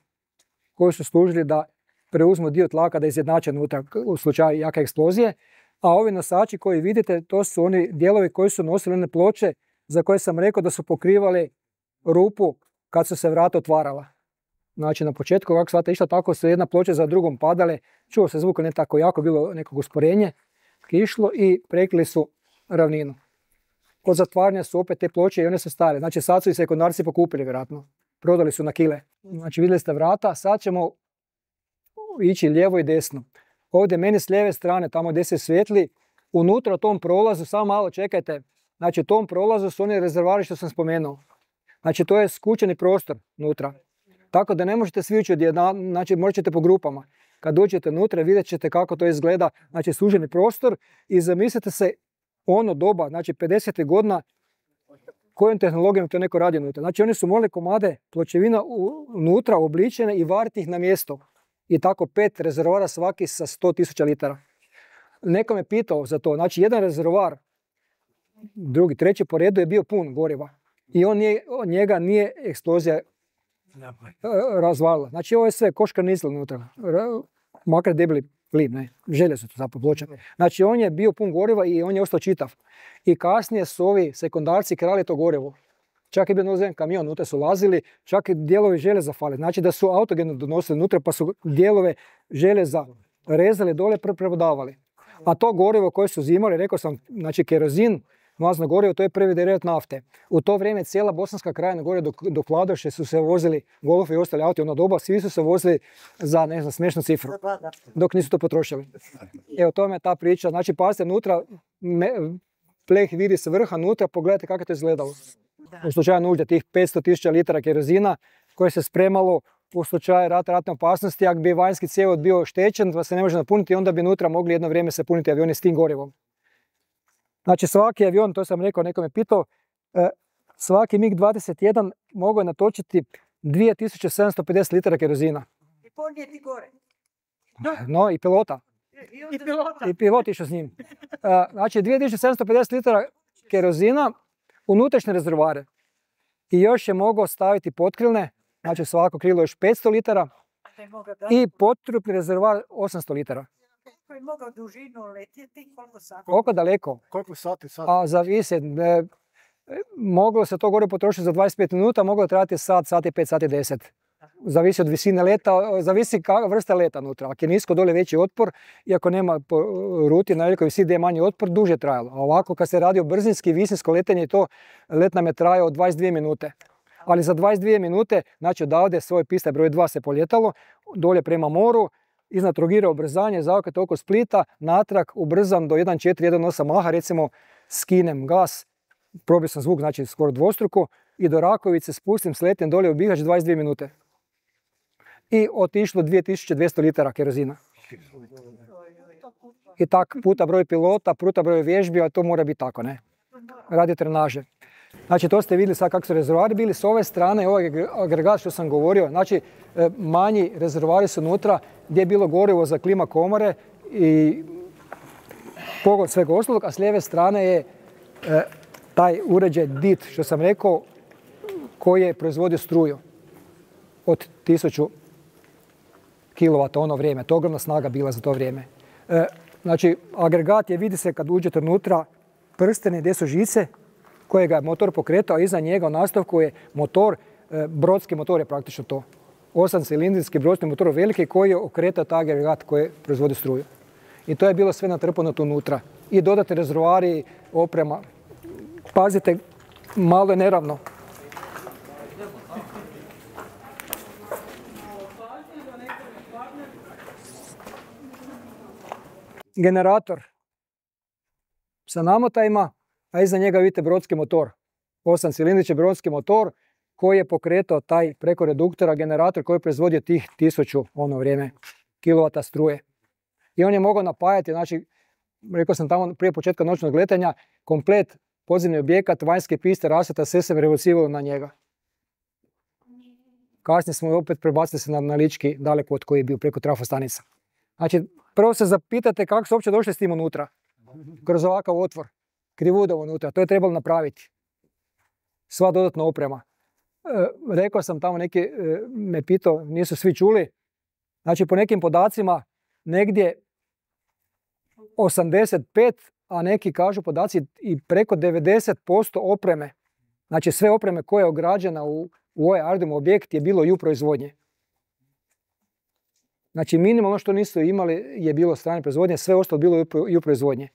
koji su služili da preuzmu dio tlaka da izjednače unutra u slučaju jake eksplozije. A ovi nosači koji vidite, to su oni dijelovi koji su nosili one ploče za koje sam rekao da su pokrivali rupu kad su se vrata otvarala. Znači na početku ovako svata išla tako su jedna ploča za drugom padale, čuo se zvuk ne tako jako, bilo nekog usporenje, išlo i prekrili su ravninu. Kod zatvaranja su opet te ploče i one su stare. Znači sad su i sekundarci pokupili vjerojatno. Prodali su na kile. Znači vidjeli ste vrata, sad ćemo ići lijevo i desno. Ovdje meni s lijeve strane, tamo gdje se svijetli, unutra u tom prolazu, samo malo čekajte, znači u tom prolazu su oni rezervari što sam spomenuo. Znači to je skučeni prostor unutra. Tako da ne možete svi ući odjednom, znači morat ćete po grupama. Kad uđete unutra vidjet ćete kako to izgleda, znači suženi prostor i zamislite se ono doba, znači 50. godina, kojom tehnologijom to neko radi unutra. Znači oni su morali komade pločevina unutra obličene i variti ih na mjesto. I tako 5 rezervoara svaki sa 100.000 litara. Neko me pitao za to, znači jedan rezervoar, drugi, treći po redu je bio pun goriva. I njega nije eksplozija razvalila. Znači ovo je sve koška nisla unutra, makar debeli plin, ne, željezo to zapravo ploča. Znači on je bio pun goriva i on je ostao čitav. I kasnije su ovi sekundarci krali to gorivo. Čak je bio nozen kamion, unutra su lazili, čak i dijelovi željeza fali. Znači da su autogeno donosili unutra pa su dijelove željeza rezali dole, prebodavali. A to gorivo koje su uzimali, rekao sam, znači kerozin, mazno gorivo, to je prvi derivat nafte. U to vrijeme cijela Bosanska krajina gore do Kladoše su se vozili Golf i ostali auti, ono doba, svi su se vozili za, ne znam, smiješnu cifru, dok nisu to potrošili. Evo, to je ta priča. Znači, pazite, unutra, pleh vidi se vrha unutra, pogledajte kako je to izgledalo. U slučaju nužde tih 500.000 litara kerozina koje se spremalo u slučaju ratne opasnosti, ako bi vanjski cjevovod bio oštećen, pa se ne može napuniti, onda bi unutra mogli jedno vrijeme se puniti avioni s tim gorivom. Znači svaki avion, to sam rekao, neko me pitao, svaki MiG-21 mogao je natočiti 2750 litara kerozina. I podnijeti gore. No, i pilota. I pilot išao s njim. Znači 2750 litara kerozina, unutrašnje rezervoare. I još je mogao staviti potkrilne, znači svako krilo još 500 litara i pottrupni rezervoar 800 litara. Kako je mogao dužinu letjeti, koliko sati? Koliko daleko? Koliko sati? A zavisi. Moglo se to gore potrošiti za 25 minuta, moglo trajati sat, sat i 5, sat i 10. Zavisi od visine leta, zavisi kakva vrsta leta unutra. Ako je nisko, dole veći otpor, i ako nema po ruti na velikoj visini gdje je manji otpor, duže trajalo. A ovako kad se radi o brzinski, visinsko letenje, to let nam je trajao 22 minute. Ali za 22 minute, znači odavde svoj pista broj 2 se poljetalo, dolje prema moru, iznad Trogira ubrzanje, zaokret oko Splita, natrag ubrzam do 1.4, 1.8 maha, recimo skinem gas, probio sam zvuk, znači skoro dvostruko, i do Rakovice spustim, sletim dolje u Bihać 22 minute. I otišlo 2200 litara kerozina. I tak puta broj pilota, puta broj vježbi, a to mora biti tako, ne? Radi trenaže. Znači to ste vidjeli sad kako su rezervoari bili s ove strane, ovaj agregat što sam govorio, znači manji rezervoari su unutra gdje je bilo gorivo za klima komore i pogon svega ostalog, a s lijeve strane je taj uređaj DIT što sam rekao koji je proizvodio struju od 1000 kW ono vrijeme, to ogromna snaga bila za to vrijeme. Znači agregat je, vidi se kad uđete unutra, prstene gdje su žice kojega je motor pokretao, a iza njega u nastavku je motor, brodski motor je praktično to. 8-cilindrijski brodski motor veliki koji je okretao taj agregat koji proizvodi struju. I to je bilo sve natrpano tu unutra. I dodatni rezervoari, oprema. Pazite, malo je neravno. Generator sa namotajima, a iza njega vidite brodski motor. 8-cilindrični brodski motor koji je pokretao taj preko reduktora generator koji je proizvodio tih 1000 ono vrijeme kilovata struje. I on je mogao napajati, znači, rekao sam tamo prije početka noćnog letanja, komplet podzemni objekat, vanjske piste, rasvjeta, sve se prebacivalo na njega. Kasnije smo opet prebacili se na lički dalekovod koji je bio preko trafostanica. Znači, prvo se zapitate kako su uopće došli s tim unutra. Kroz ovakav otvor, krivuda unutra, to je trebalo napraviti. Sva dodatna oprema. Rekao sam tamo, neki me pitao, nisu svi čuli. Znači, po nekim podacima negdje 85, a neki kažu podaci i preko 90% opreme. Znači, sve opreme koja je ograđena u ovaj aerodrom objekt je bilo i u proizvodnje. Znači, minimalno što nisu imali je bilo strane proizvodnje, sve ostalo bilo i u proizvodnje.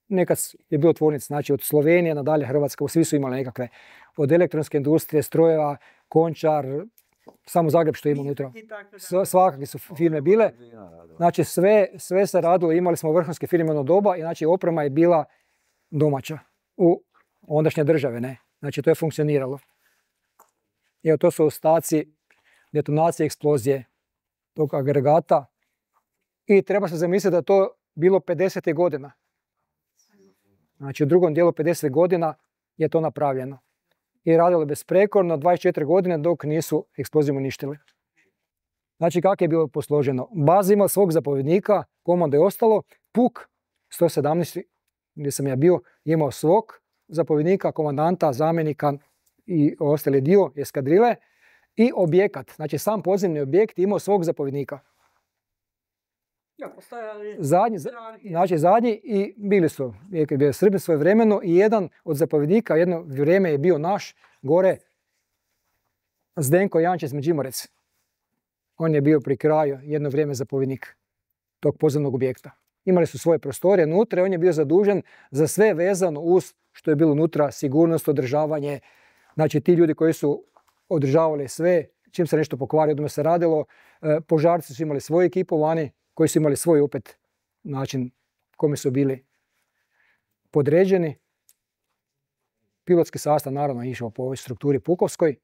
Nekad je bilo tvornic, znači od Slovenije nadalje Hrvatska, svi su imali nekakve, od elektronske industrije, strojeva, Končar, samo Zagreb što ima unutra. Svakakve su firme bile. Znači sve se radilo, imali smo vrhunske firme ono doba i znači oprema je bila domaća u ondašnje države, ne. Znači to je funkcioniralo. Evo to su ostaci detonacije, eksplozije tog agregata i treba se zamisliti da je to bilo 50. godina. Znači u drugom dijelu 50 godina je to napravljeno. I radilo besprekorno 24 godine dok nisu eksploziju uništili. Znači kako je bilo posloženo? Baza ima svog zapovjednika, komando je ostalo, PUK 117, gdje sam ja bio, imao svog zapovjednika, komandanta, zamjenika i ostali dio eskadrile i objekat. Znači sam podzemni objekt imao svog zapovjednika. Zadnji i bili su, bio Srbi svojevremeno i jedan od zapovjednika jedno vrijeme je bio naš gore Zdenko Jančić Međimurec. On je bio pri kraju jedno vrijeme zapovjednik tog podzemnog objekta. Imali su svoje prostorije unutra i on je bio zadužen za sve vezano uz što je bilo unutra, sigurnost, održavanje. Znači ti ljudi koji su održavali sve, čim se nešto pokvari, odmah se radilo, požarci su imali svoju ekipu vani, koji su imali svoj opet način kome su bili podređeni. Pilotski sastav naravno išao po ovoj strukturi pukovskoj.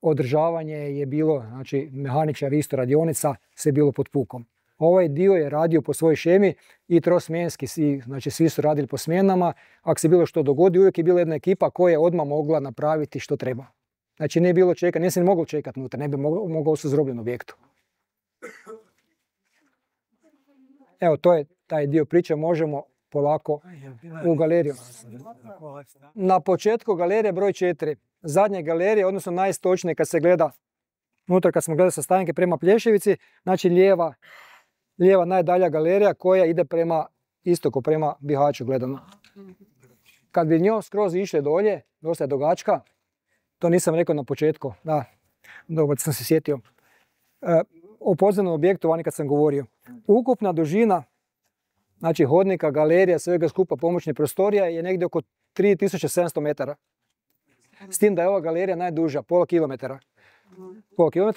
Održavanje je bilo, znači mehaničar isto radionica, sve bilo pod pukom. Ovaj dio je radio po svojoj šemi i trosmjenski, znači svi su radili po smjenama. Ako se bilo što dogodi, uvijek je bila jedna ekipa koja je odmah mogla napraviti što treba. Znači nije bilo čekati, nije se moglo čekati unutra, ne bi mogao se zrobljen objektu. Evo, to je taj dio priče, možemo polako u galeriju. Na početku galerije broj 4. Zadnje galerije, odnosno najistočnije kad se gleda, unutra kad smo gledali sa Stajenke prema Plješevici, znači lijeva najdalja galerija koja ide prema istoku, prema Bihaću gledano. Kad bi njom skroz išli dolje, dosta je dogačka, to nisam rekao na početku, da, dobro sam se sjetio. O podzemnom objektu vani kad sam govorio. Ukupna dužina, znači hodnika, galerija, svega skupa pomoćnih prostorija je negdje oko 3700 metara. S tim da je ova galerija najduža, pola kilometara.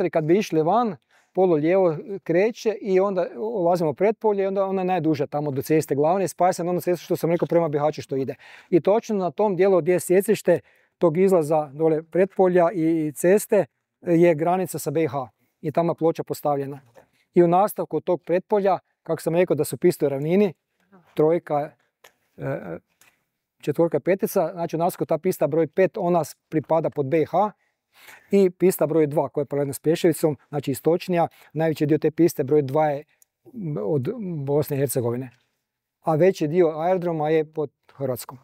I kad bi išli van, polu lijevo kreće i onda ulazimo u pretpolje i onda ona je najduža tamo do ceste glavne i spaja se na onu cestu što sam rekao prema Bihaću što ide. I točno na tom dijelu gdje je sjecište tog izlaza dole pretpolja i ceste je granica sa BiH i tamo je ploča postavljena. I u nastavku tog pretpolja, kako sam rekao da su piste u ravnini, trojka, četvorka, petica, znači u nastavku ta pista broj 5, ona pripada pod BiH i pista broj 2 koja je paralelna s Plješevicom, znači istočnija, najveći dio te piste broj 2 je od Bosne i Hercegovine, a veći dio aerodroma je pod Hrvatskom.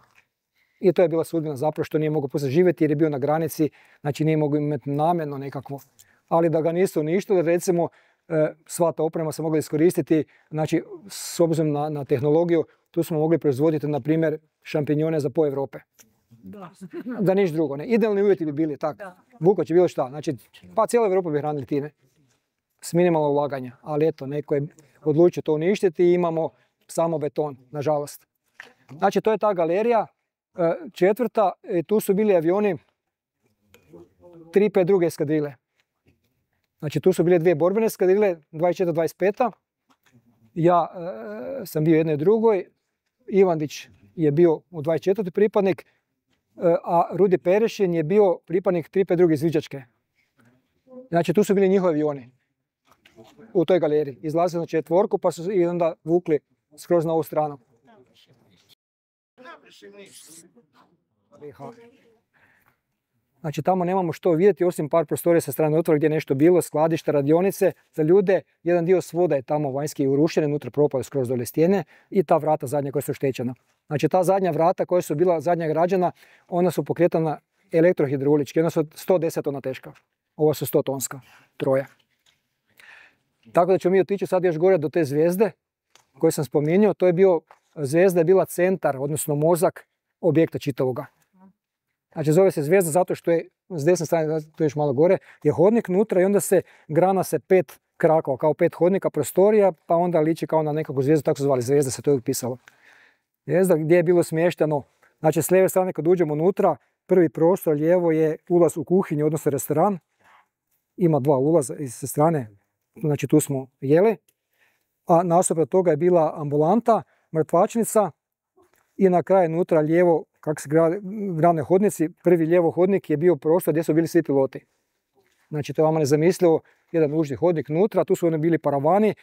I to je bila sudbina zapravo što nije mogao poslije živjeti jer je bio na granici, znači nije mogao imati namjerno nekakvo. Ali da ga nisu uništili, recimo sva ta oprema se mogla iskoristiti, znači s obzirom na tehnologiju, tu smo mogli proizvoditi, na primjer, šampinjone za po Europe. Da niš drugo, ne. Idealni uvjeti bi bili tako. Vukoć je bilo šta, znači pa cijelu Europu bi hranili time. S minimalno ulaganja, ali eto, neko je odlučio to uništiti i imamo samo beton, nažalost. Znači to je ta galerija. Četvrta, tu su bili avioni 352 eskadrile. Znači tu su bile 2 borbene eskadrile, 24-25. Ja sam bio u jednoj drugoj, Ivandić je bio u 24. pripadnik, a Rudi Perešin je bio pripadnik 352 izviđačke. Znači tu su bili njihovi avioni u toj galeriji. Izlazili na četvorku pa su i onda vukli skroz na ovu stranu. Znači tamo nemamo što vidjeti osim par prostorija sa strane otvora gdje je nešto bilo, skladišta, radionice za ljude. Jedan dio svoda je tamo vanjski urušen, unutra propao skroz dole stijene i ta vrata zadnja koja su oštećena. Znači ta zadnja vrata koja su bila zadnja građana, ona su pokretana elektrohidrolički, ona su 110 tona teška. Ova su 100 tonska, troje. Tako da ćemo mi otići sad još gore do te zvijezde koju sam spominjao. To je bio, zvijezda je bila centar, odnosno mozak objekta čitavoga. Znači zove se zvijezda zato što je s desne strane, to je još malo gore, je hodnik unutra i onda se grana se 5 krakova, kao 5 hodnika, prostorija, pa onda liči kao na nekakvu zvijezdu, tako se zvali, zvijezda se to je pisalo. Zvijezda gdje je bilo smješteno, znači s lijeve strane kad uđemo unutra, prvi prostor lijevo je ulaz u kuhinju, odnosno restoran. Ima 2 ulaza iz strane, znači tu smo jeli. A nasuprot toga je bila ambulanta, mrtvačnica i na kraju unutra lijevo, kako se grane hodnici, prvi lijevo hodnik je bio prostor gdje su bili svi piloti. Znači to je vama nezamislivo, jedan užni hodnik unutra, tu su oni bili paravani,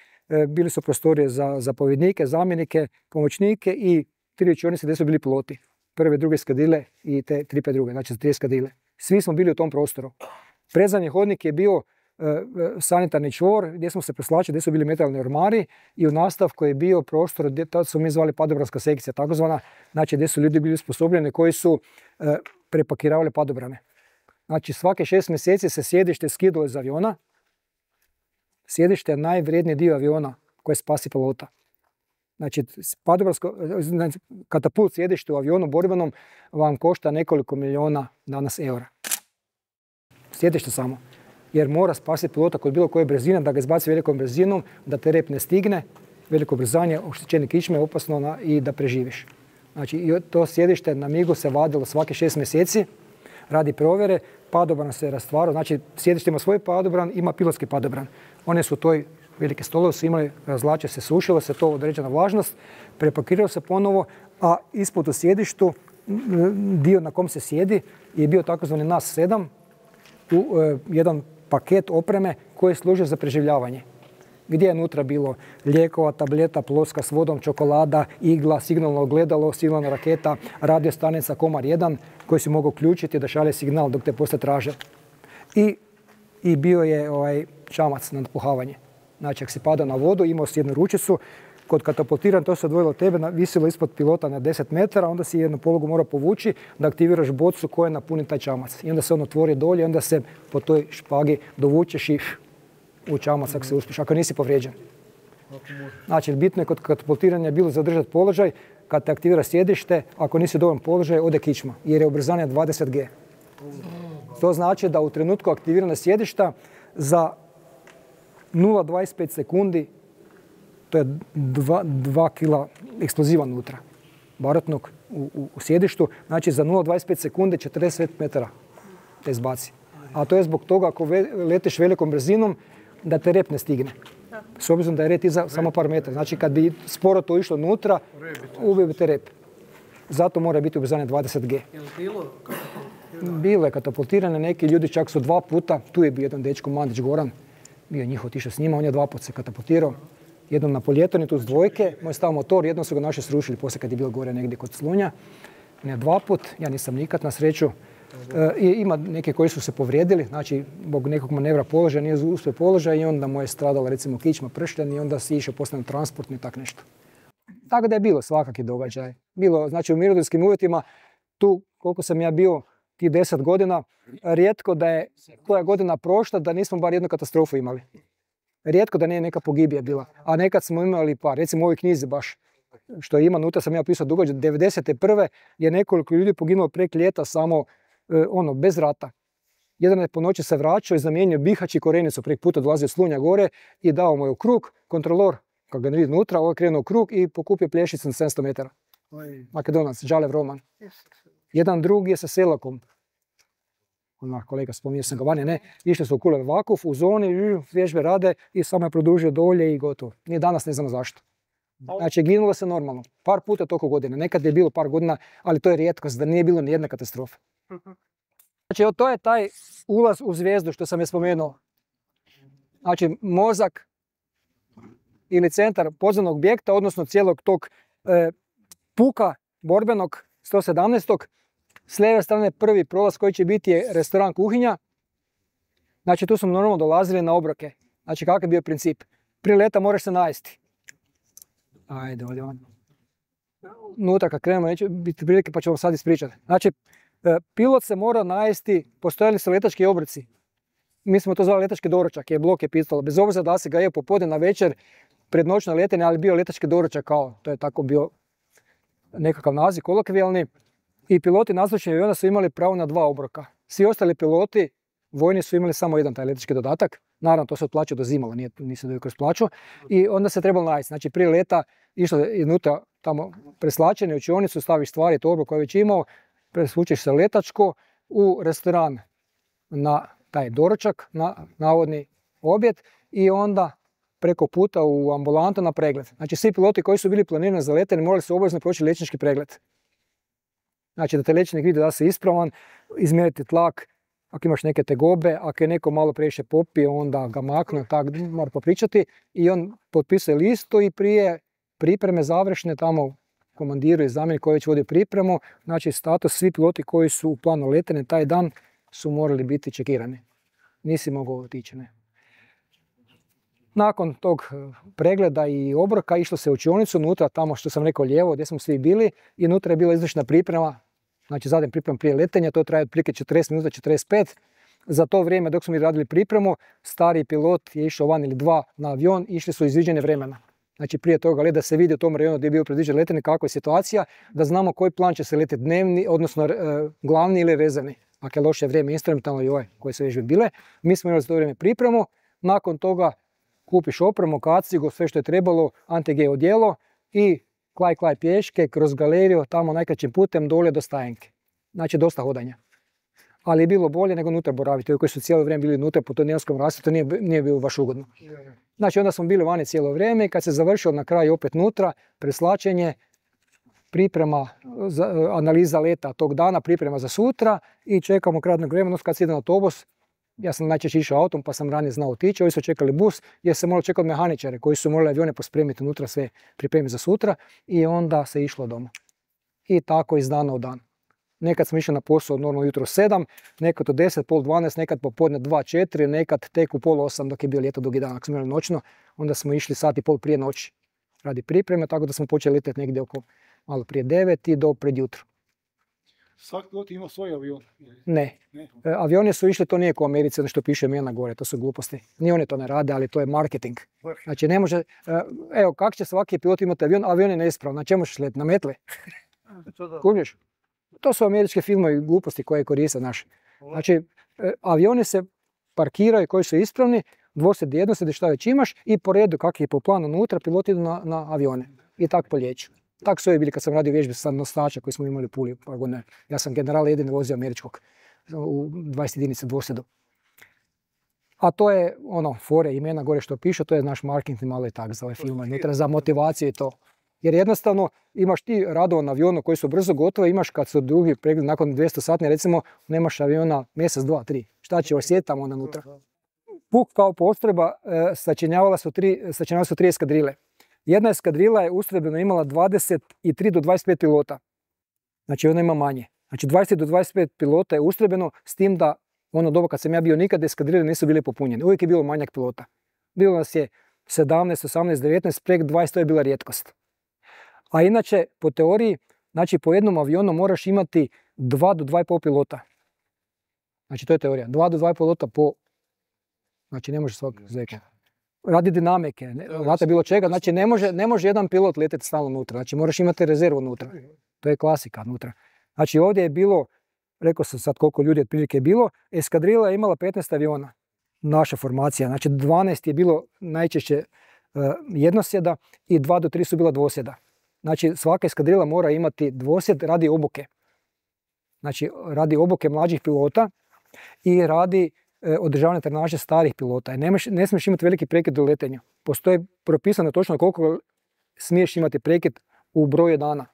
bili su prostorije za zapovjednike, zamjenike, pomoćnike i 3 učionice gdje su bili piloti. Prve, druge eskadrile i te 352, znači 3 eskadrile. Svi smo bili u tom prostoru. Predzadnji hodnik je bio sanitarni čvor gdje smo se preslačili, gdje su bili metalni ormari i u nastavku je bio prostor gdje to su mi zvali padobranska sekcija, takozvana, znači gdje su ljudi bili sposobljeni koji su prepakiravali padobrane. Znači svake 6 mjeseci se sjedište skidalo iz aviona. Sjedište je najvrijedniji dio aviona koji spasi pilota. Znači katapult sjedište u avionu borbenom vam košta nekoliko milijuna danas eura. Sjedište samo. Jer mora spasiti pilota kod bilo koje brzine, da ga izbaci velikom brzinom, da te rep ne stigne, veliko brzanje, oštećenje kičme je opasno i da preživiš. Znači to sjedište na MIG-u se vadilo svake 6 mjeseci, radi provjere, padobran se rastvarao, znači sjedište ima svoj padobran, ima pilotski padobran. One su toj velike stolove su imali, razvlače se, sušilo se, to određena vlažnost, prepakirao se ponovo, a ispod u sjedištu, dio na kom se sjedi, je bio takozvani NAS-7, jedan paket opreme koji služi za preživljavanje. Gdje je unutra bilo lijekova, tableta, ploska s vodom, čokolada, igla, signalno ogledalo, signalna raketa, radiostanica Komar 1 koji se mogu uključiti da šalje signal dok te poslije traže. I bio je čamac na napuhavanje. Znači, ako si pada na vodu, imao si jednu ručicu, kod katapultiranja to se odvojilo od tebe, visilo ispod pilota na 10 metara, onda si jednu polugu mora povući da aktiviraš bocu koja napuni taj čamac. I onda se on otvori dolje i onda se po toj špagi dovučeš i u čamac ako se uspješ, ako nisi povrijeđen. Znači, bitno je kod katapultiranja bilo zadržati položaj, kad te aktivira sjedište, ako nisi u dobrom položaju, ode kičma, jer je ubrzanje 20 G. To znači da u trenutku aktiviranja sjedišta za 0,25 sekundi to je 2 kila eksploziva unutra, barutnog u sjedištu. Znači za 0,25 sekunde 40 metara te izbaci. A to je zbog toga ako letiš velikom brzinom, da te rep ne stigne. S obzirom da je red iza samo par metara. Znači kad bi sporo to išlo unutra, ubio bi te rep. Zato mora biti ubrzanje 20G. Bilo je katapultirane, neki ljudi čak su 2 puta, tu je bio jedan dečko Mandić Goran, bio njih otišao s njima, on je 2 puta se katapultirao. Jednom na Poljetoni, tu s dvojke, moj stao motor, jednom su ga naši srušili poslije kad je bilo gore negdje kod Slunja. Ne 2 put, ja nisam nikad na sreću. Ima neke koji su se povrijedili, znači zbog nekog manevra položaja, nije uspio položaj i onda mu je stradala recimo kičma, pršljan i onda si išao poslije na transportni i tak nešto. Tako da je bilo svakakvi događaj. Bilo, znači u mirnodopskim uvjetima, tu koliko sam ja bio, tih 10 godina, rijetko da je koja godina prošla da nismo bar jednu katastrofu imali. Rijetko da nije neka pogibija bila, a nekad smo imali par, recimo u ovoj knjizi baš, što ima, unutra sam ja pisao događaj, 91. je nekoliko ljudi poginulo prek ljeta samo bez rata. Jedan je po noći se vraćao i zamijenio Bihać i Korenicu, prek puta dolazio Slunja gore i dao mu je u krug, kontrolor, kako ga ne vidi unutra, ovo je krenuo u krug i pokupio plješicu na 700 metara. Makedonac, Đalev Roman. Jedan drugi je sa Selakom. Kolega, spominio sam ga vani, ne. Išli su u Kuler Vakuf, u zoni, vježbe rade i samo je produžio dolje i gotovo. Ni danas ne znamo zašto. Znači, ginulo se normalno. Par puta toliko godina. Nekad je bilo par godina, ali to je rijetkost, da nije bilo ni jedne katastrofe. Znači, to je taj ulaz u zvijezdu što sam je spomenuo. Znači, mozak ili centar podzemnog objekta, odnosno cijelog tog puka borbenog 117. S lijeve strane prvi prolaz koji će biti je restoran kuhinja. Znači, tu smo normalno dolazili na obroke. Znači, kakav je bio princip? Prije leta moraš se najesti. Ajde, ovdje on. Unutra kad krenemo, neće biti prilike pa ću vam sad ispričati. Znači, pilot se mora najesti, postojali su letački obroci. Mi smo to zvali letački doručak, je blok je pitalo. Bez obzira da se ga je popodne na večer, pred noćno letenje, ali bio letački doručak kao, to je tako bio nekakav naziv kolokvijalni. I piloti nazočni aviona su imali pravo na 2 obroka. Svi ostali piloti vojni su imali samo jedan taj letački dodatak. Naravno, to se otplaćao do zimala, nisu da kroz plaću. I onda se trebalo najesti. Znači, prije leta išlo je unutra tamo preslačeni u učionicu, staviš stvari, to obrok koji već imao, presvučeš se letačko u restoran na taj doručak, na navodni objed i onda preko puta u ambulantu na pregled. Znači, svi piloti koji su bili planirani za letenje morali su obavezno proći liječnički pregled. Znači, da te liječnik vidi da si ispravan, izmjeriti tlak, ako imaš neke tegobe, ako je neko malo previše popije, onda ga maknu, tako mora popričati i on potpisuje listu i prije pripreme završne tamo komandiru i zamjenik koji već vodi pripremu, znači status svi piloti koji su u planu letenja taj dan su morali biti čekirani. Nisi mogao otići, ne. Nakon tog pregleda i obroka išlo se u učionicu, unutra tamo što sam rekao lijevo gdje smo svi bili i unutra je bila izvršna priprema, znači zadnja priprema prije letenja, to traje otprilike 40 minuta, 45. Za to vrijeme dok smo mi radili pripremu, stari pilot je išao van ili 2 na avion, išli su izviđanje vremena. Znači prije toga da se vidi u tom rajonu gdje je bio predviđen letenje, kakva je situacija, da znamo koji plan će se letiti dnevni, odnosno glavni ili rezervni. Ako je loše vrijeme, instrumentalno i ovaj koje su već bile. Mi smo imali za to vrijeme pripremu, nakon toga kupiš opremu, kacigu, sve što je trebalo, anti-G odijelo i klaj pješke kroz galeriju, tamo najkraćim putem dolje do stajenke. Znači dosta hodanja. Ali je bilo bolje nego unutra boraviti. Ovi koji su cijelo vrijeme bili unutra po tonijanskom rasvetu nije bilo baš ugodno. Znači onda smo bili vani cijelo vrijeme i kad se završilo na kraju opet unutra, preslačenje, priprema, analiza leta tog dana, priprema za sutra i čekamo kratnog vremena kad se ide na autobus. Ja sam najčešće išao autom pa sam ranije znao otići, ovi su čekali bus jer se moralo čekati mehaničare koji su morali avione pospremiti unutra, sve pripremiti za sutra i onda se išlo doma. I tako iz dana u dan. Nekad smo išli na posao normalno jutro 7, nekad od 10, pol 12, nekad popodne 2, 4, nekad tek u pol 8 dok je bio ljeto dugi dan. Ako smo imali noćno, onda smo išli sat i pol prije noći radi pripreme, tako da smo počeli letjeti negdje oko malo prije 9 i do pred jutro. Svaki pilot ima svoj avion? Ne. Avioni su išli, to nije kao u Americi, ono što piše imena gore, to su gluposti. Ni oni to ne rade, ali to je marketing. Znači ne može, evo kako će svaki pilot imati avion, avion je neispravan, na čemu ćeš letiti, na metle? Kužiš? To su američke filmovi gluposti koje koriste naši. Znači, avioni se parkiraju koji su ispravni, dvosjed jednosjed šta već imaš i po redu kak je po planu unutra, piloti idu na avione i tako poljeću. Tako su je bili kad sam radio vježbe sa nosača koji smo imali u Puli. Ja sam general jedini vozio američkog u 20 jedinica dvosjedu. A to je ono, fore, imena gore što piše, to je naš marketing malo i tak za ovaj film, unutra za motivaciju i to. Jer jednostavno imaš ti radova na avionu koji su brzo gotove, imaš kad su drugi pregled nakon 200 satni, recimo nemaš aviona mjesec, 2, 3. Šta će osjetiti tamo unutra? Puk kao postrojba sačinjavala su tri eskadrile. Jedna eskadrila je ustrojbeno imala 23 do 25 pilota. Znači ona ima manje. Znači 20 do 25 pilota je ustrojbeno s tim da ono doba kad sam ja bio nikad eskadrile nisu bile popunjene. Uvijek je bilo manjak pilota. Bilo nas je 17, 18, 19, prek 20 to je bila rijetkost. A inače, po teoriji, znači po jednom avionu moraš imati 2 do 2,5 pilota. Znači to je teorija. 2 do 2,5 pilota po... Znači ne može svak zeka. Radi dinamike, lata bilo čega. Znači ne može jedan pilot letjeti stalno unutra. Znači moraš imati rezervu unutra. To je klasika unutra. Znači ovdje je bilo, rekao sam sad koliko ljudi otprilike je bilo, eskadrila je imala 15 aviona. Naša formacija. Znači 12 je bilo najčešće jednosjeda i 2 do 3 su bila dvosjeda. Znači svaka eskadrila mora imati dvosjed radi obuke. Znači radi obuke mlađih pilota i radi održavanja trenaže starih pilota. Ne smiješ imati veliki prekid u letenju. Postoji propisano točno koliko smiješ imati prekid u broju dana.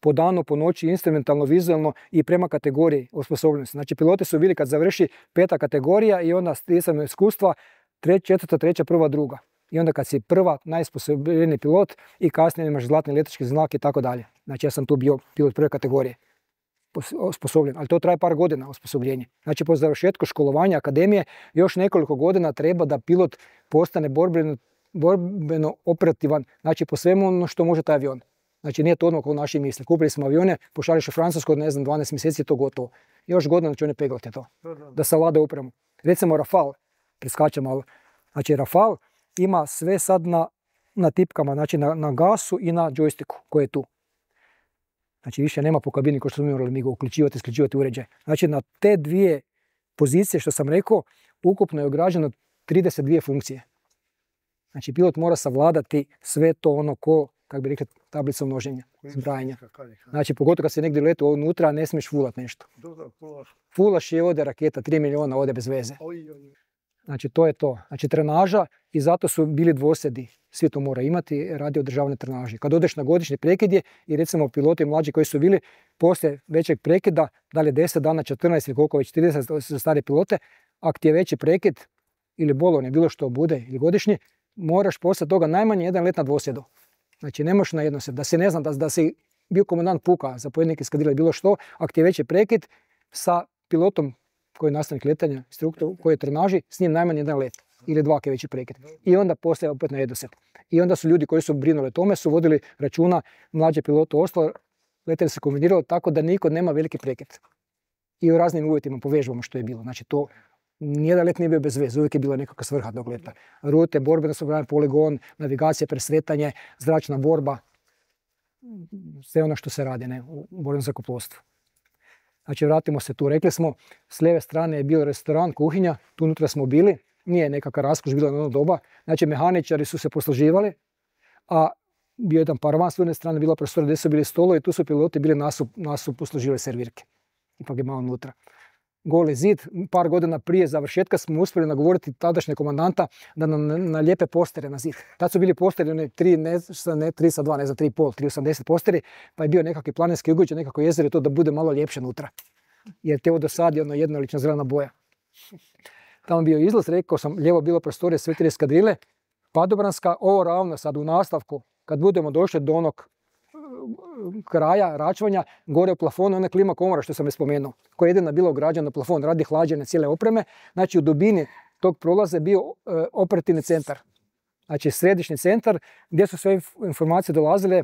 Po danu, po noći, instrumentalno, vizualno i prema kategoriji osposobljenosti. Znači piloti su bili kad završi 5. kategorija i onda stjecano iskustva 4., 3., 1., 2. I onda kad si prva, najsposobljeniji pilot i kasnije imaš zlatni letački znak i tako dalje. Znači ja sam tu bio pilot prve kategorije osposobljen, ali to traje par godina osposobljenje. Znači po završetku školovanja akademije još nekoliko godina treba da pilot postane borbeno operativan, znači po svemu ono što može taj avion. Znači nije to odmah kao naši misli. Kupili smo avione, pošalješ u Francusku, ne znam, 12 mjeseci je to gotovo. Još godina će oni peglati to, da savlade opremu. Recimo Rafale, preskačem malo. Znači Rafale ima sve sad na tipkama, znači na gasu i na joysticku koji je tu. Znači više nema po kabini ko što smo morali mi ga uključivati, isključivati uređaj. Znači na te dvije pozicije što sam rekao, ukupno je ugrađeno 32 funkcije. Znači pilot mora savladati sve to ono ko, kako bi rekli, tablica množenja, zbrajanja. Znači pogotovo kad se negdje leti unutra, ne smiješ fulat nešto. Fulaš je ode raketa, 3 miliona ode bez veze. Znači to je to. Znači trenaža i zato su bili dvosjedi. Svi to mora imati radi održavane trenaže. Kad odeš na godišnji prekid je i recimo piloti mlađi koji su bili poslije većeg prekida, da li je 10 dana, 14 ili koliko već 30 za stare pilote, ako ti je veći prekid ili bolovanje, bilo što bude ili godišnji, moraš poslije toga najmanje jedan let na dvosjedu. Znači ne možeš na jednosjed. Da si ne znam, da si bio komandant puka, zapovjednik eskadrile, bilo što, ako ti je veći prekid sa pilotom koji je nastavnik letanja, instruktor koji je trenaži, s njim najmanje jedan let ili 2 je veći prekid. I onda poslije opet na jednosjed. I onda su ljudi koji su brinuli o tome, su vodili računa, mlađe pilotu ostalo, letanje se kombiniralo tako da niko nema veliki prekid. I u raznim uvjetima po vježbama što je bilo. Znači to, nijedan let nije bio bez veze, uvijek je bila nekakva svrha tog leta. Rute, borbeno osiguranje, poligon, navigacija, presretanje, zračna borba, sve ono što se radi u borbenom zrakoplovstvu. Znači vratimo se tu, rekli smo, s lijeve strane je bio restoran, kuhinja, tu unutra smo bili, nije nekakva raskoš bila na ono doba, znači mehaničari su se posluživali, a bio jedan paravan s jedne strane, bila prostora gdje su bili stolovi i tu su piloti bili nasu posluživali servirke, ipak je malo unutra. Goli zid, par godina prije završetka smo uspjeli nagovoriti tadašnje komandanta da nam nalijepe postere na zid. Tad su bili posteri, ne 3 sa 2, ne znam, 3,5, 3,80 posteri, pa je bio nekakvi planinski ugođaj, nekako jezero to da bude malo ljepše unutra. Jer te dosadi ono jednolična zelena boja. Tamo bio izlaz, rekao sam, lijevo bilo prostorije sve 3 eskadrile, padobranska, ovo ravno sad u nastavku, kad budemo došli do onog kraja račvanja, gore u plafonu, ona klima komora što sam je spomenuo, koja je jedina bila ugrađena na plafon radi hlađenja cijele opreme. Znači u dubini tog prolaza je bio operativni centar. Znači središnji centar gdje su sve informacije dolazile,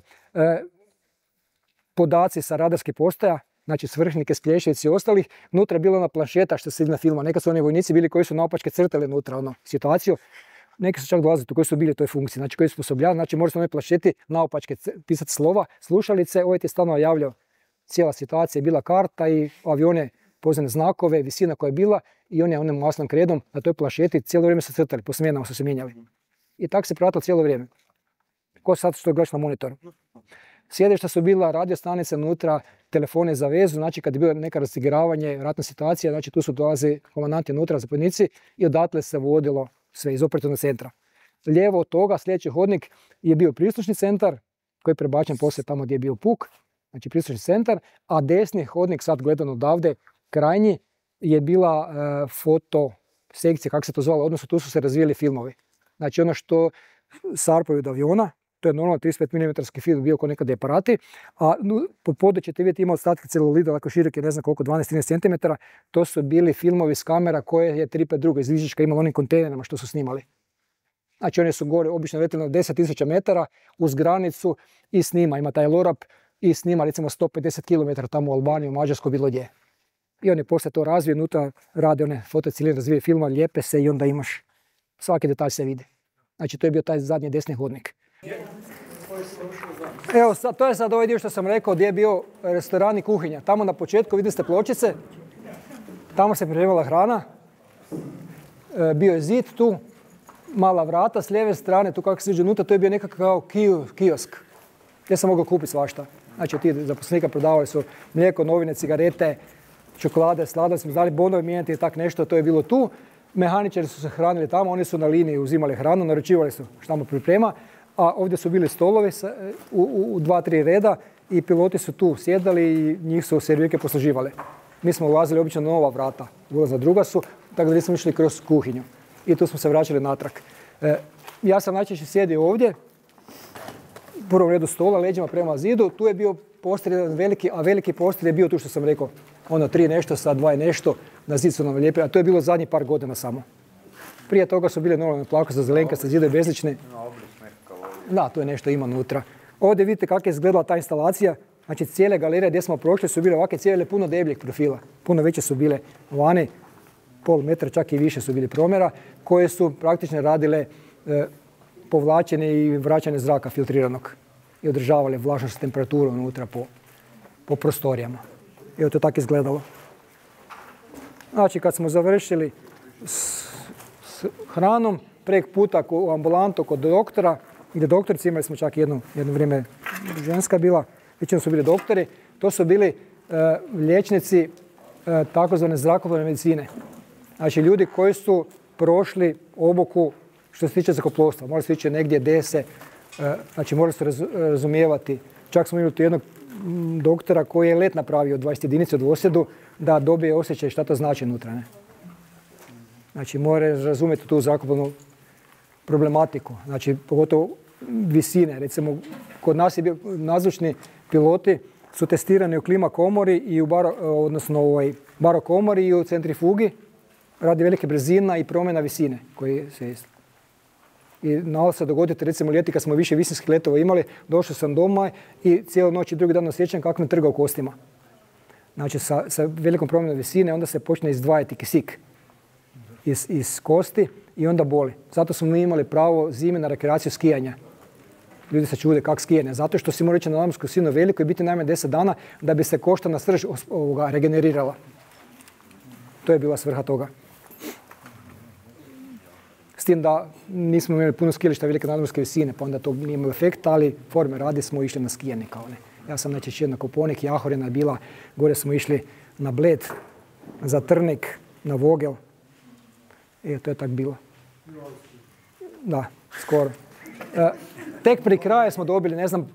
podaci sa radarskih postaja, znači svrhnike, Splješevici i ostalih. Unutra je bila ona planšeta što se vidi na filmu. Nekad su oni vojnici bili koji su naopačke crtali unutra situaciju. Neki su čak dolazili koji su bili u toj funkciji, znači koji su sposobljali, znači možeš na onoj planšeti naopačke pisati slova, slušalice, ovaj ti je stalno javljao cijela situacija, je bila karta i avione, pozivne znakove, visina koja je bila i on je onim masnom kredom na toj planšeti cijelo vrijeme se crtali, po smjenama su se mijenjali. I tako se pratilo cijelo vrijeme. Ko sad što gledaš na monitoru. Sjedišta su bila radio stanice unutra, telefone za vezu, znači kad je bilo neka razigravanje, ratna situacija, znači tu su dolazi komandanti unutra, zapovjednici i odatle se vodilo sve iz operativnog centra. Lijevo od toga, sljedeći hodnik je bio prislušni centar, koji je prebačen poslije tamo gdje je bio puk, znači prislušni centar, a desni hodnik, sad gledano odavde, krajnji, je bila foto sekcija, kako se to zvalo, odnosno tu su se razvijeli filmovi. Znači ono što sarpovi od aviona, to je normalno 35 mm film bio kao nekad aparati, a pod podu ćete vidjeti ima ostatke celulida, lako široke, ne znam koliko, 12-13 cm, to su bili filmovi s kamera koje je 352 iz Vižička imala onim kontejnerima što su snimali. Znači oni su gore obično letili na 10.000 metara uz granicu i snima, ima taj LORAP i snima recimo 150 km tamo u Albaniji, u Mađarskoj, bilo gdje. I oni poslije to razvije, unutra rade one fotociline, razvije filma, lijepe se i onda imaš, svaki detalj se vidi. Znači to je bio taj zadnji desni hodnik. Evo, to je sad ovaj dio što sam rekao gdje je bio restoran i kuhinja. Tamo na početku vidite pločice, tamo se pripremala hrana, bio je zid tu, mala vrata s lijeve strane, tu kako se viđe unutra, to je bio nekakav kiosk gdje sam mogao kupiti svašta. Znači ti zaposlenika prodavali su mlijeko, novine, cigarete, čokolade, sladoled, smo znali bonove mijenjati i tak nešto, to je bilo tu. Mehaničari su se hranili tamo, oni su na liniji uzimali hranu, naručivali su šta mu priprema, a ovdje su bili stolovi u 2-3 reda i piloti su tu sjedali i njih su servirke posluživale. Mi smo ulazili obično na nova vrata, ulazna druga su, tako da nismo išli kroz kuhinju i tu smo se vraćali natrag. Ja sam najčešće sjedio ovdje, u prvom redu stola, leđima prema zidu, tu je bio postelj veliki, a veliki postelj je bio tu što sam rekao, ono 3 nešto, sad 2 nešto, na zid su nam lijepi, a to je bilo zadnjih par godina samo. Prije toga su bile normalne plako za zelenka, sa zide bezlične. Da, tu je nešto ima unutra. Ovdje vidite kako je izgledala ta instalacija, znači cijele galerije gdje smo prošli su bile ovakve cijele puno debljeg profila, puno veće su bile vani, pol metra, čak i više su bili promjera, koje su praktično radile povlačenje i vraćanje zraka filtriranog i održavale vlažnost, temperaturu unutra po prostorijama. Evo to tako izgledalo. Znači kad smo završili s hranom, prek puta u ambulantu kod doktora, gdje doktorici, imali smo čak jedno vrijeme ženska bila, većinom su bili doktori, to su bili liječnici takozvane zrakoplovne medicine. Znači ljudi koji su prošli obuku što se tiče zrakoplovstva, morali se ići negdje gdje se, znači morali se razumijevati. Čak smo imali tu jednog doktora koji je let napravio 20 jedinice u dvosjedu da dobije osjećaj šta to znači unutra. Ne? Znači mora razumjeti tu zrakoplovnu problematiku, znači pogotovo visine. Recimo kod nas je bio nazvučni piloti su testirani u klima komori i u baro komori i u centrifugi radi velike brzina i promjena visine koji se isto. I znalo se dogoditi, recimo ljeti kad smo više visinskih letova imali, došao sam doma i cijelu noć i drugi dan osjećam kako me trga u kostima. Znači sa velikom promjenom visine onda se počne izdvajati kisik iz kosti i onda boli. Zato smo mi imali pravo zime na rekreaciju skijanja. Ljudi se čude kako skijanje, zato što si mora ići na nadmorsku visinu veliko i biti najmanje 10 dana da bi se koštana srž regenerirala. To je bila svrha toga. S tim da nismo imali puno skijališta velike nadmorske visine, pa onda to nije imalo efekta, ali forme radi smo išli na skijanje kao ne. Ja sam najčešće na Koponik, Jahorina je bila, gore smo išli na Bled, za Trnik, na Vogel. To je tak bilo. Da, skoro. Tek pri kraju smo dobili, ne znam,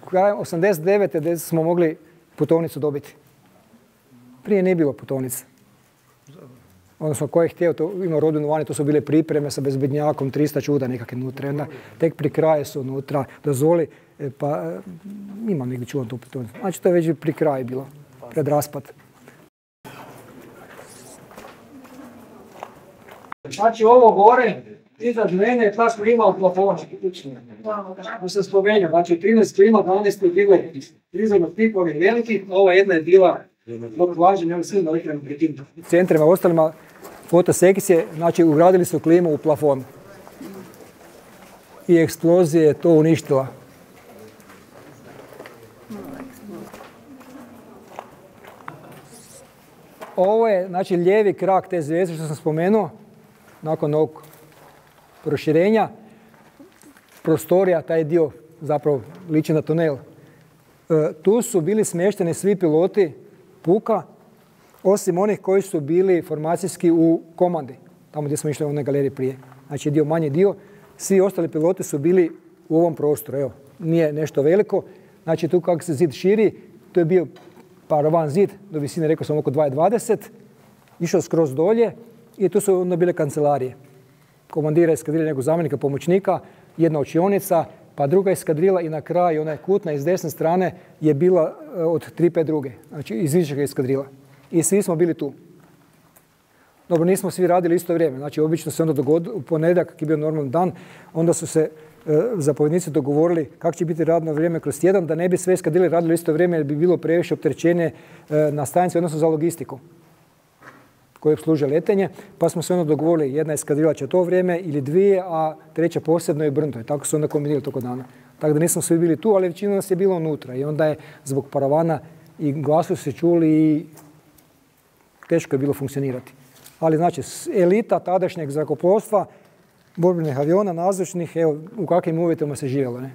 krajem 89. gdje smo mogli putovnicu dobiti. Prije nije bilo putovnice. Odnosno, ko je htio, ima rodbinu vani, to su bile pripreme sa bezbednjakom, 300 čuda nekakve unutra. Onda tek pri kraju su unutra, dozvoli, pa imam negdje čuvan tu putovnicu. Znači, to je već pri kraju bilo, pred raspad. Znači, ovo gore, iznad mene, ta smo imali plafon. To sam spomenuo, znači 13 klima, 12 je bilo prizorno tipovi veliki, ova jedna je bila zbog vlaženja, ovo sve nalikljeno pri tim centrima, ostalima fotosekcije, znači ugradili su klimu u plafon. I eksplozija je to uništila. Ovo je, znači, lijevi krak te zvijezde što sam spomenuo, nakon ovog proširenja, prostorija, taj dio zapravo liči na tunel, Tu su bili smješteni svi piloti puka, osim onih koji su bili formacijski u komandi, tamo gdje smo išli u onoj galeriji prije. Znači manji dio, svi ostali piloti su bili u ovom prostoru. Evo, nije nešto veliko. Znači tu kako se zid širi, to je bio paravan zid, do visine rekao sam oko 2,20, išao skroz dolje i tu su onda bile kancelarije. Komandira eskadrile nekog zamjenika, pomoćnika, jedna učionica, pa druga eskadrila i na kraju onaj kutna iz desne strane je bila od 3-5 druge, znači iz višeg eskadrila. I svi smo bili tu. Dobro, nismo svi radili isto vrijeme, znači obično se onda dogodilo, u ponedjeljak kad je bio normalan dan, onda su se zapovjednici dogovorili kako će biti radno vrijeme kroz tjedan, da ne bi sve eskadrile radili isto vrijeme jer bi bilo previše opterećenje na stanici, odnosno za logistiku koje služe letenje, pa smo se onda dogovorili jedna eskadrila će to vrijeme ili dvije, a treća posebno je Brnto. I tako su onda kombinirali toko dana. Tako da nismo svi bili tu, ali većina nas je bilo unutra i onda je zbog paravana i glasu se čuli i teško je bilo funkcionirati. Ali znači elita tadašnjeg zrakoplovstva, borbenih aviona, nazočnih, evo u kakvim uvjetima se živjelo. Ne?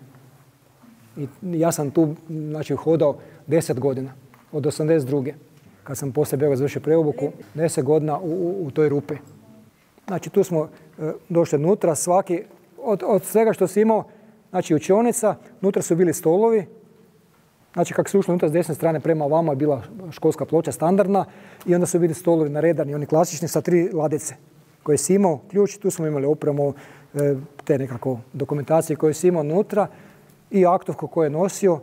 I ja sam tu znači, hodao 10 godina, od 82. Kad sam poslije Beograda završio preobuku, 10 godina u toj rupi. Znači tu smo došli unutra, svaki, od svega što si imao, znači učionica, unutra su bili stolovi, znači kako su ušli unutra s desne strane prema vama je bila školska ploča standardna i onda su bili stolovi naredani, oni klasični sa 3 ladice koje si imao, ključ, tu smo imali opremu, te nekako dokumentacije koje si imao unutra i aktovku koju je nosio,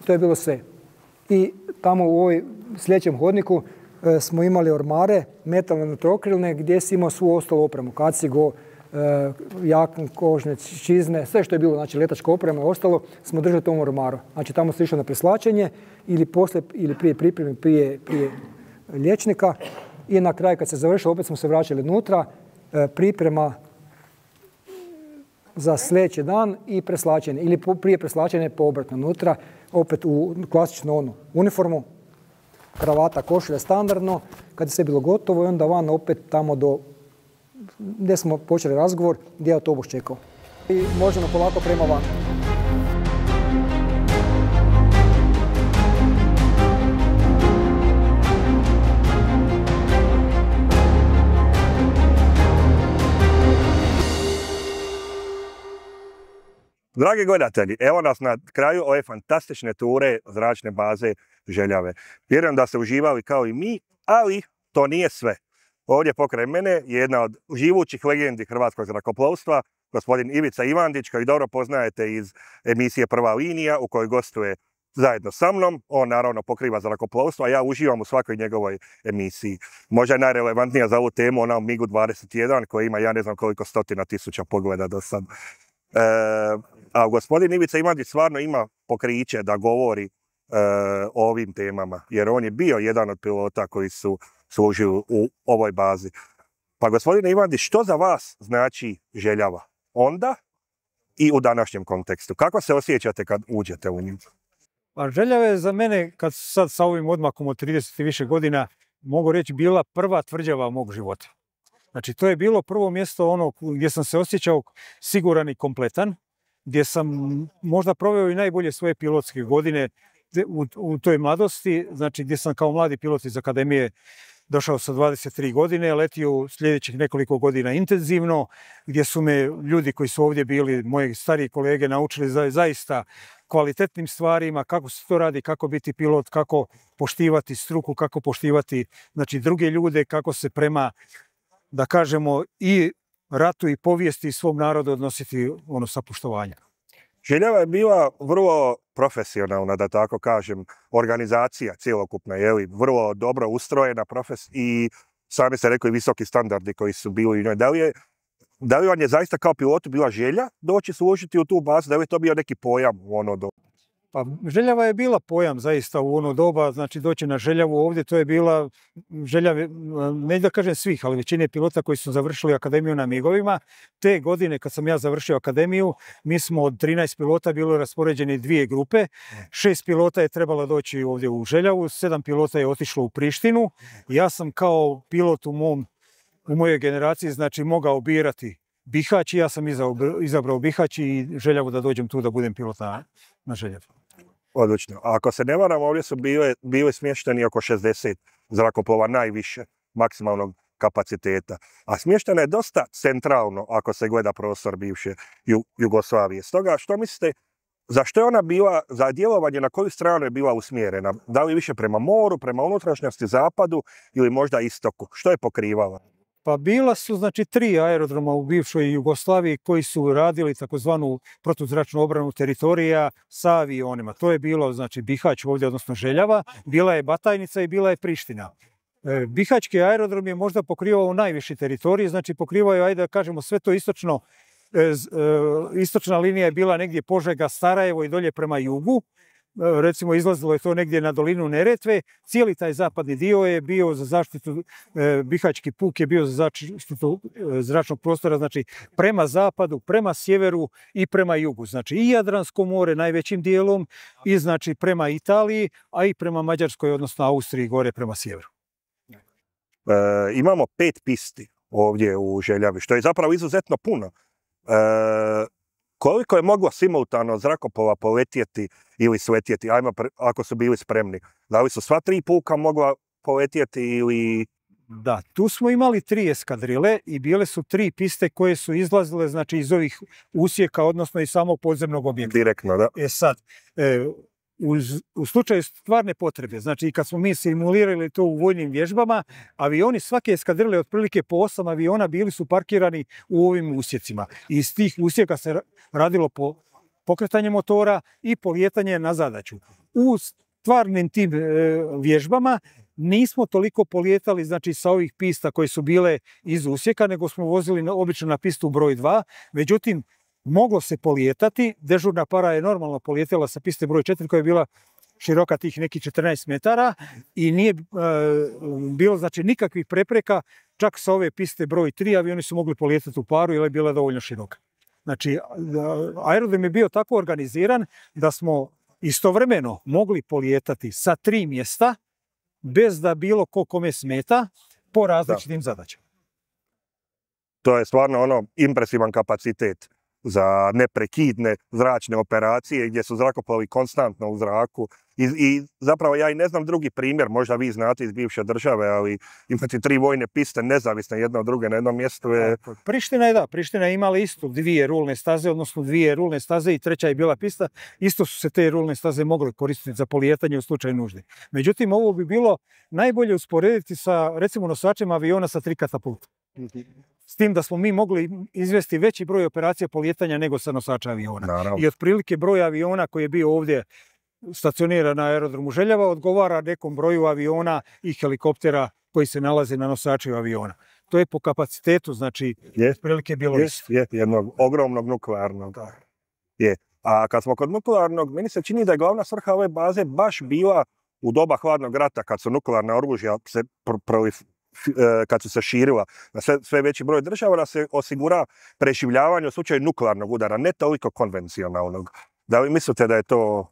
to je bilo sve. I tamo u ovoj sljedećem hodniku smo imali ormare, metalne nutrokrilne, gdje si imao svu ostalu opremu, kacigo, jaknu, kožne, čizme, sve što je bilo, znači letačka oprema i ostalo, smo držali u tom ormaru. Znači tamo se išlo na preslačenje ili poslije, ili prije pripreme, prije liječnika i na kraju kad se završilo opet smo se vraćali unutra, priprema za sljedeći dan i preslačenje ili prije preslačenja poobratno unutra, opet u klasičnu onu uniformu, kravata, košulja standardno, kad je sve bilo gotovo i onda van opet tamo do gdje smo počeli razgovor, gdje je autobus čekao. I možemo polako prema van. Dragi gledatelji, evo nas na kraju ove fantastične ture zračne baze Željave. Vjerujem da ste uživali kao i mi, ali to nije sve. Ovdje pokraj mene je jedna od živućih legendi hrvatskog zrakoplovstva, gospodin Ivica Ivandić, koji dobro poznajete iz emisije Prva linija, u kojoj gostuje zajedno sa mnom. On naravno pokriva zrakoplovstvo, a ja uživam u svakoj njegovoj emisiji. Možda je najrelevantnija za ovu temu ona o MiG-u 21, koja ima ja ne znam koliko stotina tisuća pogleda do sad. A gospodin Ivica Ivandić stvarno ima pokriće da govori o ovim temama, jer on je bio jedan od pilota koji su služili u ovoj bazi. Pa gospodine Ivandić, što za vas znači Željava onda i u današnjem kontekstu? Kako se osjećate kad uđete u nju? Pa Željava je za mene, kad sad sa ovim odmakom od 30 i više godina, mogu reći bila prva tvrđava mog života. Znači to je bilo prvo mjesto ono gdje sam se osjećao siguran i kompletan, gdje sam možda proveo i najbolje svoje pilotske godine u toj mladosti, znači gdje sam kao mladi pilot iz akademije došao sa 23 godine, letio sljedećih nekoliko godina intenzivno, gdje su me ljudi koji su ovdje bili, moji stariji kolege, naučili zaista kvalitetnim stvarima, kako se to radi, kako biti pilot, kako poštivati struku, kako poštivati znači, druge ljude, kako se prema, da kažemo, i ratu i povijesti svog naroda odnositi ono sa poštovanjem. Željava je bila vrlo profesionalna, da tako kažem, organizacija cjelokupna, vrlo dobro ustrojena i sami ste rekli visoki standardi koji su bili u njoj. Da li vam je zaista kao pilotu bila želja doći služiti u tu bazu, da li je to bio neki pojam u ono doba? Pa Željava je bila pojam zaista u ono doba, znači doći na Željavu ovdje, to je bila želja, ne da kažem svih, ali većine pilota koji su završili akademiju na MiG-ovima. Te godine kad sam ja završio akademiju, mi smo od 13 pilota bilo raspoređeni 2 grupe. 6 pilota je trebalo doći ovdje u Željavu, 7 pilota je otišlo u Prištinu. Ja sam kao pilot u mojoj generaciji znači mogao birati Bihać i ja sam izabrao Bihać i Željavu da dođem tu da budem pilot na Željavu. Odlično. A ako se ne varam, ovdje su bili smješteni oko 60 zrakoplova najviše maksimalnog kapaciteta. A smještena je dosta centralno ako se gleda prostor bivše Jugoslavije. Stoga, što mislite, zašto je ona bila, za djelovanje na koju stranu je bila usmjerena? Da li više prema moru, prema unutrašnjosti, zapadu ili možda istoku? Što je pokrivala? Pa bila su znači 3 aerodroma u bivšoj Jugoslaviji koji su radili takozvanu protuzračnu obranu teritorija sa avionima. To je bilo znači Bihać ovdje, odnosno Željava, bila je Batajnica i bila je Priština. Bihaćki aerodrom je možda pokrivao najviši teritorij, znači pokrivao je, ajde da kažemo, sve to istočno. Istočna linija je bila negdje Požega, Sarajevo i dolje prema jugu. Recimo izlazilo je to negdje na dolinu Neretve. Cijeli taj zapadni dio je bio za zaštitu, Bihaćki puk je bio za zaštitu zračnog prostora, znači prema zapadu, prema sjeveru i prema jugu. Znači i Jadransko more najvećim dijelom i znači prema Italiji, a i prema Mađarskoj, odnosno Austriji, gore prema sjeveru. Imamo 5 pisti ovdje u Željavi, što je zapravo izuzetno puno. Koliko je moglo simultano zrakoplova poletjeti ili sletjeti, ako su bili spremni? Da li su sva 3 puka mogla poletjeti ili... Da, tu smo imali 3 eskadrile i bile su 3 piste koje su izlazile znači iz ovih usjeka, odnosno iz samog podzemnog objekta. Direktno, da. Sad, u slučaju stvarne potrebe, znači i kad smo mi simulirali to u vojnim vježbama, avioni svake eskadrile, otprilike po 8 aviona, bili su parkirani u ovim usjecima. I iz tih usjeka se radilo po pokretanje motora i polijetanje na zadaću. U stvarnim tim vježbama nismo toliko polijetali znači sa ovih pista koje su bile iz usjeka, nego smo vozili obično na pistu broj 2. Međutim, moglo se polijetati, dežurna para je normalno polijetala sa piste broj 4 koja je bila široka tih nekih 14 metara i nije bilo znači nikakvih prepreka, čak sa ove piste broj 3 avioni su mogli polijetati u paru jer je bila dovoljno široka. Znači, aerodrom je bio tako organiziran da smo istovremeno mogli polijetati sa 3 mjesta bez da bilo ko kome smeta po različitim zadaćama. To je stvarno impresivan kapacitet za neprekidne zračne operacije gdje su zrakoplovi konstantno u zraku. I zapravo ja i ne znam drugi primjer, možda vi znate iz bivše države, ali imati 3 vojne piste nezavisne jedna od druge na jednom mjestu je... Priština je imala isto 2 rulne staze, odnosno 2 rulne staze i 3. je bila pista. Isto su se te rulne staze mogle koristiti za polijetanje u slučaju nužde. Međutim, ovo bi bilo najbolje usporediti sa, recimo, nosačem aviona sa 3 katapulta. S tim da smo mi mogli izvesti veći broj operacija polijetanja nego sa nosača aviona. Naravno. I otprilike broj aviona koji je bio ovdje stacioniran na aerodromu Željava odgovara nekom broju aviona i helikoptera koji se nalaze na nosaču aviona. To je po kapacitetu, znači, otprilike bilo isto. Jednog ogromnog nuklearnog. Je. A kad smo kod nuklearnog, meni se čini da je glavna svrha ove baze baš bila u doba hladnog rata, kad su nuklearna oružja kad su se širila na sve veći broj država, da se osigura preživljavanje u slučaju nuklearnog udara, ne toliko konvencionalnog. Da li mislite da je to...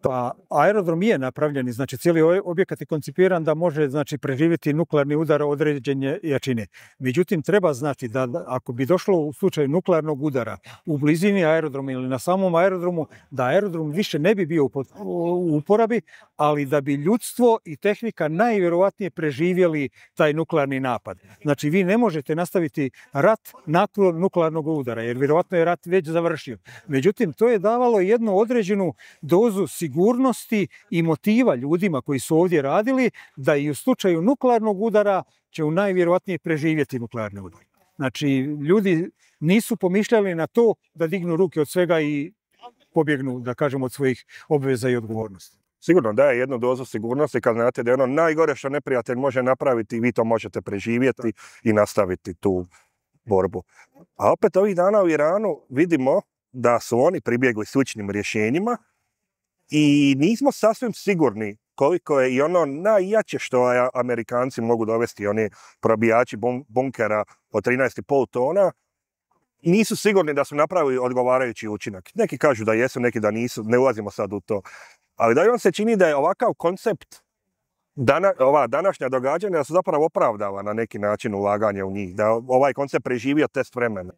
Pa aerodrom je napravljen, znači cijeli objekat je koncipiran da može znači preživjeti nuklearni udar određene jačine. Međutim, treba znati da ako bi došlo u slučaju nuklearnog udara u blizini aerodroma ili na samom aerodromu, da aerodrom više ne bi bio u uporabi, ali da bi ljudstvo i tehnika najvjerovatnije preživjeli taj nuklearni napad. Znači, vi ne možete nastaviti rat nakon nuklearnog udara, jer vjerovatno je rat već završio. Međutim, to je davalo jednu određenu dozu sigurnosti i motiva ljudima koji su ovdje radili da i u slučaju nuklearnog udara će u najvjerovatnije preživjeti nuklearni udar. Znači, ljudi nisu pomišljali na to da dignu ruke od svega i pobjegnu, da kažem, od svojih obveza i odgovornosti. Sigurno daje jednu dozu sigurnosti kad znate da je ono najgore što neprijatelj može napraviti i vi to možete preživjeti i nastaviti tu borbu. A opet ovih dana u Iranu vidimo da su oni pribjegli sličnim rješenjima i nismo sasvim sigurni koliko je i ono najjače što Amerikanci mogu dovesti, oni probijači bunkera od 13,5 tona, nisu sigurni da su napravili odgovarajući učinak. Neki kažu da jesu, neki da nisu, ne ulazimo sad u to. Ali da vam se čini da je ovakav koncept, ova današnja događanja, da su zapravo opravdava na neki način ulaganje u njih, da ovaj koncept preživio test vremena.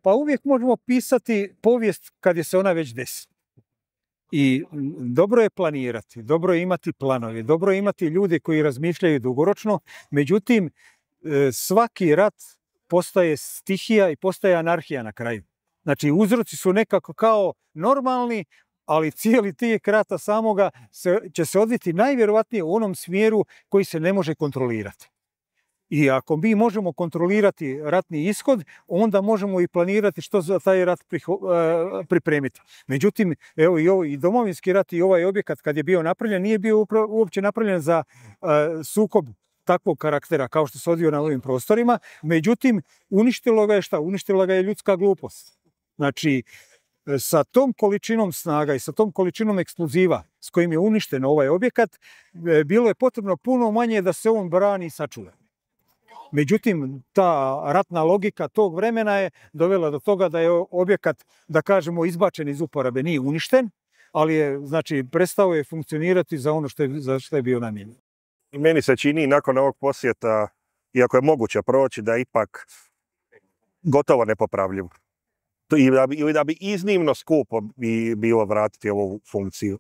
Pa uvijek možemo pisati povijest kad je se ona već desila. I dobro je planirati, dobro je imati planove, dobro je imati ljude koji razmišljaju dugoročno, međutim, svaki rat postaje stihija i postaje anarhija na kraju. Znači, uzroci su nekako kao normalni, ali cijeli tijek rata samoga će se odviti najvjerovatnije u onom smjeru koji se ne može kontrolirati. I ako mi možemo kontrolirati ratni ishod, onda možemo i planirati što za taj rat pripremiti. Međutim, evo i Domovinski rat i ovaj objekat kad je bio napravljen, nije bio uopće napravljen za sukob takvog karaktera kao što se odvio na ovim prostorima. Međutim, uništilo ga je šta? Uništila ga je ljudska glupost. Znači, sa tom količinom snaga i sa tom količinom eksploziva s kojim je uništen ovaj objekat, bilo je potrebno puno manje da se on brani i sačuva. Međutim, ta ratna logika tog vremena je dovela do toga da je objekat, da kažemo, izbačen iz uporabe, nije uništen, ali je, znači, prestao je funkcionirati za ono za što je bio namijenjen. Meni se čini nakon ovog posjeta, iako je moguće proći, da je ipak gotovo nepopravljivo. Ili da bi iznimno skupo bilo vratiti ovu funkciju.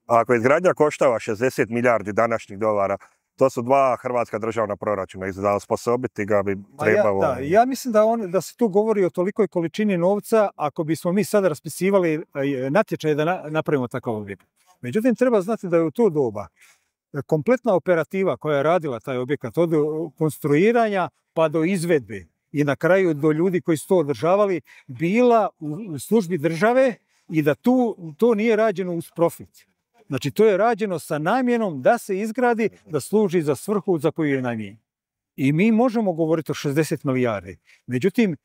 Ako je izgradnja koštava 60 milijardi današnjih dolara, to su 2 hrvatska državna proračuna i za osposobiti ga bi trebalo... Ja mislim da se tu govori o tolikoj količini novca ako bismo mi sada raspisivali natječaje da napravimo takav objekat. Međutim, treba znati da je u to doba kompletna operativa koja je radila taj objekat od konstruiranja pa do izvedbe i na kraju do ljudi koji su to održavali bila u službi države i da to nije rađeno uz profit. Znači, to je rađeno sa namjenom da se izgradi, da služi za svrhu za koju je namijenjen. I mi možemo govoriti o 60 milijardi. Međutim,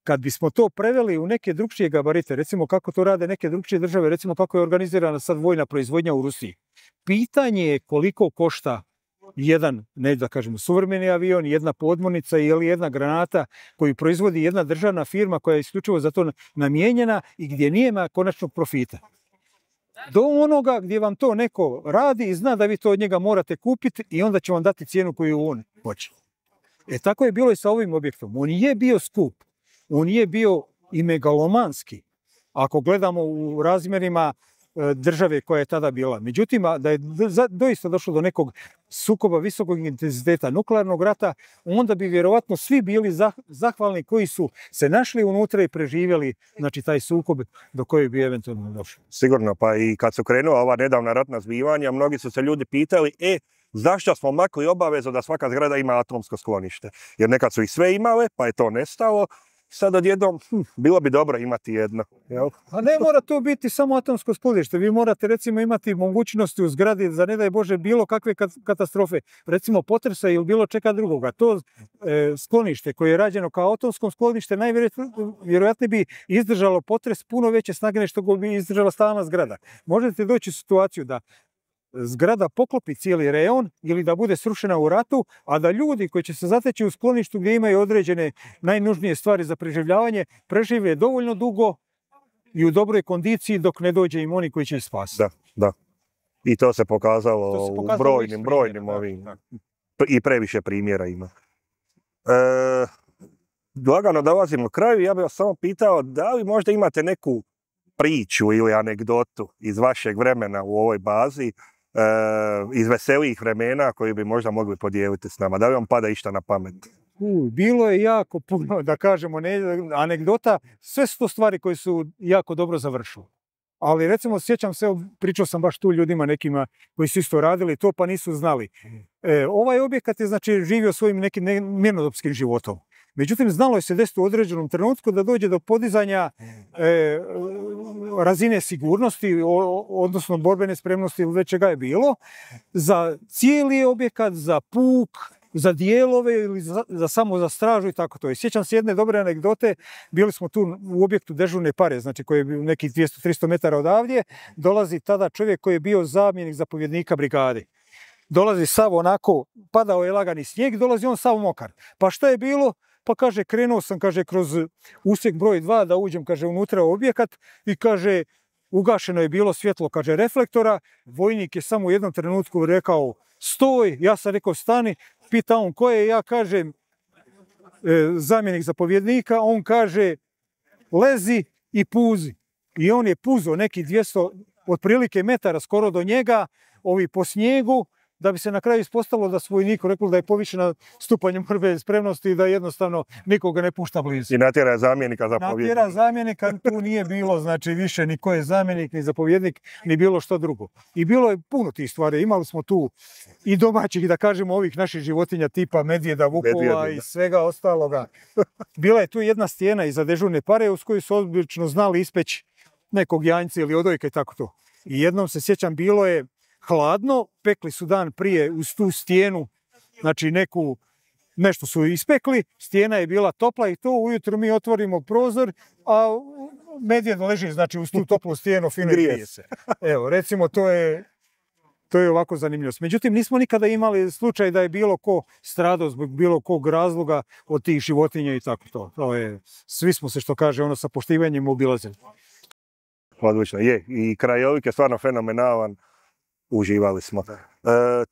kad bismo to preveli u neke drugčije gabarite, recimo kako to rade neke drugčije države, recimo kako je organizirana sad vojna proizvodnja u Rusiji, pitanje je koliko košta jedan, ne da kažemo, suvremeni avion, jedna podmornica ili jedna granata koju proizvodi jedna državna firma koja je isključivo za to namijenjena i gdje nema konačnog profita. Do onoga gdje vam to neko radi i zna da vi to od njega morate kupiti i onda će vam dati cijenu koju on hoće. Tako je bilo i sa ovim objektom. On je bio skup, on je bio i megalomanski, ako gledamo u razmjerima države koja je tada bila. Međutim, da je doista došlo do nekog sukoba visokog intenziteta nuklearnog rata, onda bi vjerovatno svi bili zahvalni koji su se našli unutra i preživjeli, znači, taj sukob do kojeg bi eventualno došlo. Sigurno, pa i kad su krenula ova nedavna ratna zbivanja, mnogi su se ljudi pitali, zašto smo makli obavezu da svaka zgrada ima atomsko sklonište? Jer nekad su ih sve imale, pa je to nestalo. Sad odjednom, bilo bi dobro imati jedno. Jel? A ne mora to biti samo atomsko sklonište. Vi morate, recimo, imati mogućnosti u zgradi za, ne daj Bože, bilo kakve katastrofe, recimo potresa ili bilo čega drugoga. To sklonište koje je rađeno kao atomsko sklonište najvjerojatnije bi izdržalo potres puno veće snage nešto bi izdržala stalna zgrada. Možete doći u situaciju da zgrada poklopi cijeli rejon ili da bude srušena u ratu, a da ljudi koji će se zateći u skloništu gdje imaju određene najnužnije stvari za preživljavanje, prežive dovoljno dugo i u dobroj kondiciji dok ne dođe im oni koji će ih spasiti. Da. I to se pokazalo u brojnim ovim. I previše primjera ima. Lagano dolazimo k kraju, ja bih vas samo pitao da li možda imate neku priču ili anegdotu iz vašeg vremena u ovoj bazi, iz veselijih vremena koju bi možda mogli podijeliti s nama. Da li vam pada išta na pamet? Bilo je jako puno, da kažemo, anegdota. Sve su to stvari koje su jako dobro završile. Ali recimo, sjećam se, pričao sam baš tu ljudima nekima koji su isto radili to pa nisu znali. Ovaj objekat je, znači, živio svojim nekim mirnodopskim životom. Međutim, znalo je se desiti u određenom trenutku da dođe do podizanja razine sigurnosti, odnosno borbene spremnosti ili već čega je bilo, za cijeli objekat, za puk, za dijelove ili samo za stražu i tako to. I sjećam se jedne dobre anegdote, bili smo tu u objektu dežurne pare, znači koji je bio nekih 200-300 metara odavdje, dolazi tada čovjek koji je bio zamjenik zapovjednika brigade. Dolazi sav onako, padao je lagani snijeg, dolazi on sav mokar. Pa šta je bilo? Pa kaže, krenuo sam, kaže, kroz usjek broj 2 da uđem, kaže, unutra u objekat i kaže, ugašeno je bilo svjetlo, kaže, reflektora. Vojnik je samo u jednom trenutku rekao, stoj, ja sam rekao, stani, pita on ko je, ja kažem, zamjenik zapovjednika, on kaže, lezi i puzi. I on je puzao neki 200 otprilike metara skoro do njega, ovi po snijegu, da bi se na kraju ispostavilo da su vojniku rekli da je povišena stupanj borbene spremnosti i da jednostavno nikoga ne pušta blizu. I natjera zamjenika zapovjednika. Natjera zamjenika, tu nije bilo znači više ni ko je zamjenik, ni zapovjednik, ni bilo što drugo. I bilo je puno tih stvari. Imali smo tu i domaćih, da kažemo, ovih naših životinja tipa medvjeda, vukova i svega ostaloga. Bila je tu jedna stijena iza dežurne pare uz koju su obično znali ispeći nekog janjca ili odojka i tako to. I jednom se sjećam, bilo je hladno, pekli su dan prije uz tu stijenu, znači nešto su ispekli, stijena je bila topla i to ujutro mi otvorimo prozor, a medvjed leži znači uz tu toplu stijenu, fino i grije se. Evo, recimo to je ovako zanimljivo. Međutim, nismo nikada imali slučaj da je bilo ko stradao zbog bilo kog razloga od tih životinja i tako to. Svi smo se, što kaže, sa poštivanjem obilazili. Odlično, je. I krajovik je stvarno fenomenalan. Uživali smo.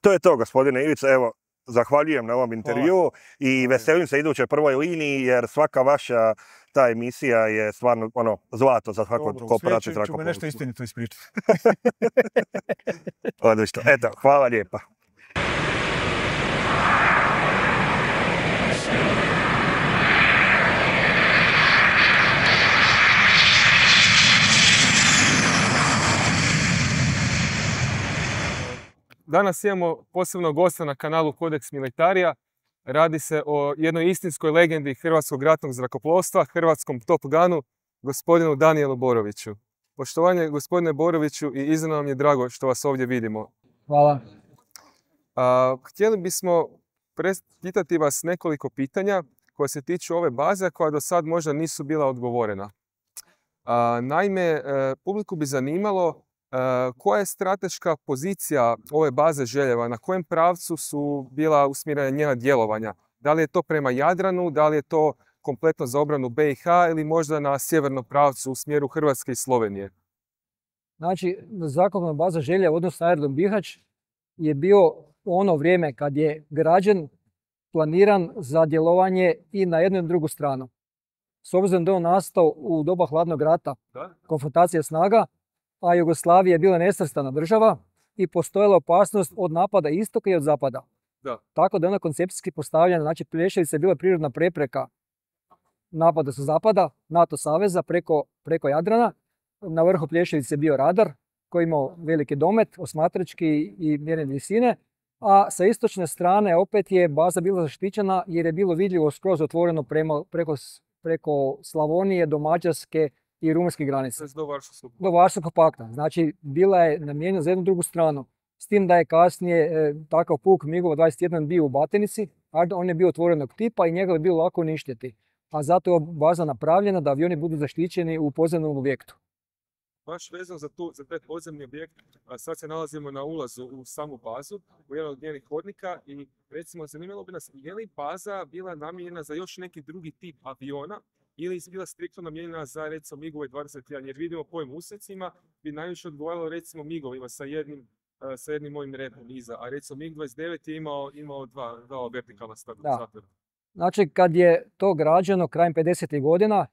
To je to, gospodine Ivica. Evo, zahvaljujem na ovom intervjuu i veselim se idućoj prvoj liniji, jer svaka vaša ta emisija je stvarno zlato za svako ko prati zrakoplovstvo. Ću me nešto istinito ispričati. Odlično. Eto, hvala lijepa. Danas imamo posebno gosta na kanalu Codex Militarija. Radi se o jednoj istinskoj legendi hrvatskog ratnog zrakoplovstva, hrvatskom Top Gunu, gospodinu Danijelu Boroviću. Poštovanje gospodine Boroviću i iznimno nam je drago što vas ovdje vidimo. Hvala. Htjeli bismo pitati vas nekoliko pitanja koja se tiču ove baze koja do sad možda nisu bila odgovorena. Naime, publiku bi zanimalo koja je strateška pozicija ove baze Željeva, na kojem pravcu su bila usmjerena njena djelovanja? Da li je to prema Jadranu, da li je to kompletno za obranu BiH ili možda na sjevernom pravcu u smjeru Hrvatske i Slovenije? Znači, zrakoplovna baza Željev, odnosno aerodrom Bihać, je bio ono vrijeme kad je građen, planiran za djelovanje i na jednu i na drugu stranu. S obzirom da je on nastao u doba hladnog rata, konfrontacija snaga, a Jugoslavija je bila nesvrstana država i postojala opasnost od napada istoka i od zapada. Tako da je ona koncepcijski postavljena, znači Plješevica je bila prirodna prepreka napada sa zapada, NATO saveza preko Jadrana. Na vrhu Plješevice je bio radar koji je imao veliki domet, osmatrački i mjerenje visine, a sa istočne strane opet je baza bila zaštićena jer je bilo vidljivo skroz otvoreno preko Slavonije do Mađarske i rumunjske granice. Do Varšavskog pakta. Znači, bila je namijenjena za jednu drugu stranu. S tim da je kasnije takav puk MIG-ova 21 bio u Batinici, a on je bio otvorenog tipa i njega je bilo lako uništiti. A zato je baza napravljena da avioni budu zaštićeni u podzemnom objektu. Baš vezano za taj podzemni objekt, sad se nalazimo na ulazu u samu bazu, u jednom od njenih hodnika i recimo zanimalo bi nas, je li baza bila namijenjena za još neki drugi tip aviona ili je bila striktno namijenjena za recimo MIG-ove 21, jer vidimo po ovim usecima bi najviše odgovaralo recimo MIG-ovima sa jednim mojim repom iza, a recimo MIG-29 je imao dva vertikalna stabilizatora. Znači, kad je to građeno krajem 50. godina,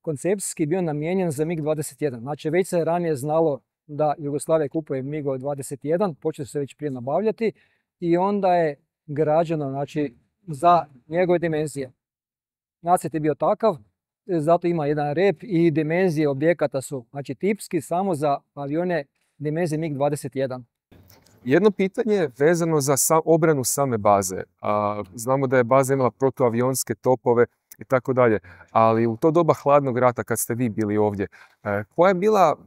koncepcijski bio namijenjen za MIG-21. Znači, već se ranije znalo da Jugoslavija kupuje MIG-21, počeli su se već prije nabavljati i onda je građeno, znači, za njegove dimenzije. Nacrt je bio takav, zato ima jedan rep i dimenzije objekata su, znači, tipski samo za avione dimenzije MIG-21. Jedno pitanje je vezano za obranu same baze. Znamo da je baza imala protuavionske topove i tako dalje, ali u to doba hladnog rata kad ste vi bili ovdje, koja je bila,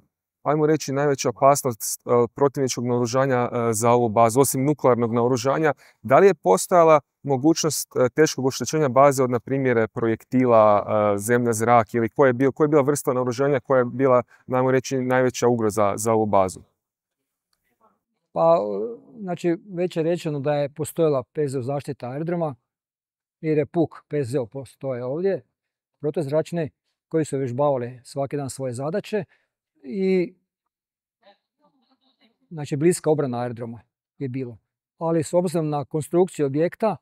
ajmo reći, najveća opasnost protivničkog naoružanja za ovu bazu, osim nuklearnog naoružanja? Da li je postojala mogućnost teškog oštećenja baze od, na primjer, projektila, zemlja, zrak, ili koja je bila vrsta naoružanja koja je bila, najmo reći, najveća ugroza za ovu bazu? Pa, znači, već je rečeno da je postojala PZO zaštita aerodroma, jer je PUK PZO postoje ovdje, protuzračni, koji su vježbavali svaki dan svoje zadaće i znači bliska obrana aerodroma je bilo. Ali s obzirom na konstrukciju objekta,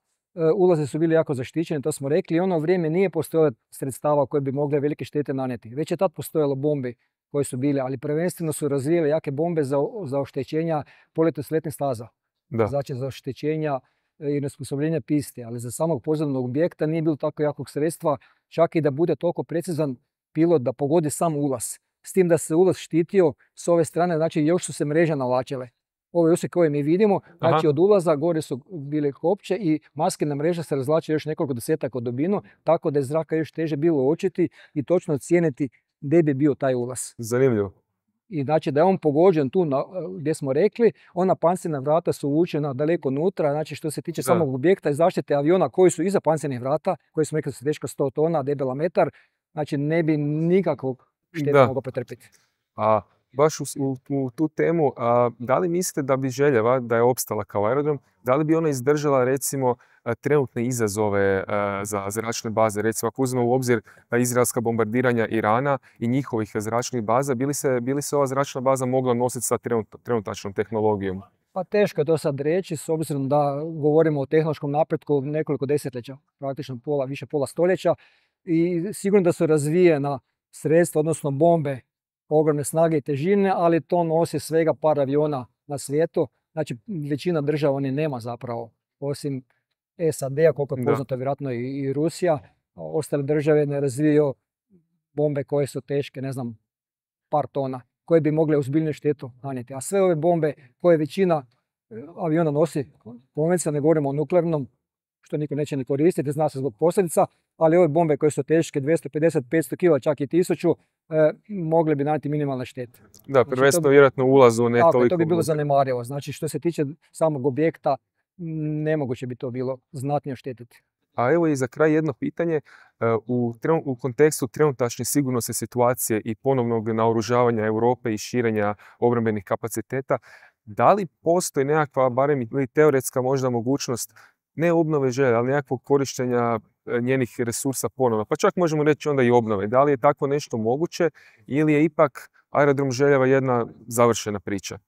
ulaze su bili jako zaštićeni, to smo rekli, i ono vrijeme nije postojalo sredstava koje bi mogle velike štete nanijeti. Već je tad postojalo bombi koji su bili, ali prvenstveno su razvijali jake bombe za oštećenja poletno-sletnih staza. Da. Znači za oštećenja i nesposobljenja piste, ali za samog podzemnog objekta nije bilo tako jakog sredstva, čak i da bude toliko precizan pilot da pogodi sam ulaz. S tim da se ulaz štitio s ove strane, znači još su se mreže navlačile. Ove use koje mi vidimo, znači od ulaza gore su bile kopče i maskina mreža se razvlači još nekoliko desetaka od dubinu, tako da je zraka još teže bilo uočiti i točno ocijeniti gdje bi bio taj ulaz. Zanimljivo. I znači da je on pogođen tu gdje smo rekli, ona pancirna vrata su uvučena daleko unutra, znači što se tiče samog objekta i zaštite aviona koji su iza pancirnih vrata, koji smo rekli da su teška 100 tona, debela metar, znači ne bi nikakvog šteta mogao pretrpiti. A baš u tu temu, da li mislite da bi Željeva, da je opstala kao aerodrom, da li bi ona izdržala recimo trenutne izazove za zračne baze? Recimo ako uzmemo u obzir izraelska bombardiranja Irana i njihovih zračnih baza, bi li se ova zračna baza mogla nositi sa trenutačnom tehnologijom? Pa teško je to sad reći, s obzirom da govorimo o tehnološkom napretku nekoliko desetljeća, praktično više pola stoljeća, i sigurno da su razvijena sredstva, odnosno bombe ogromne snage i težine, ali to nosi svega par aviona na svijetu. Znači većina država oni nema zapravo, osim SAD-a, koliko je poznato vjerojatno i Rusija. Ostale države ne razvijaju bombe koje su teške, ne znam, par tona, koje bi mogle ozbiljnu štetu nanijeti. A sve ove bombe koje većina aviona nosi, konvencionalno ne govorimo o nuklearnom, što niko neće ni koristiti, zna se zbog posljedica, ali ove bombe koje su teške 250, 500 kg, čak i 1000, mogle bi nanijeti minimalne štete. Da, prvenstveno vjerojatno ulazu, ne toliko. To bi bilo zanemarivo. Znači što se tiče samog objekta, nemoguće bi to bilo znatnije oštetiti. A evo i za kraj jedno pitanje. U kontekstu trenutačne sigurnosne situacije i ponovnog naoružavanja Europe i širenja obrambenih kapaciteta, da li postoji nekakva, barem ili teoretska možda mogućnost, ne obnove Željeve, ali nekakvog korištenja njenih resursa ponovno, pa čak možemo reći onda i obnove. Da li je tako nešto moguće ili je ipak aerodrom Željeva jedna završena priča?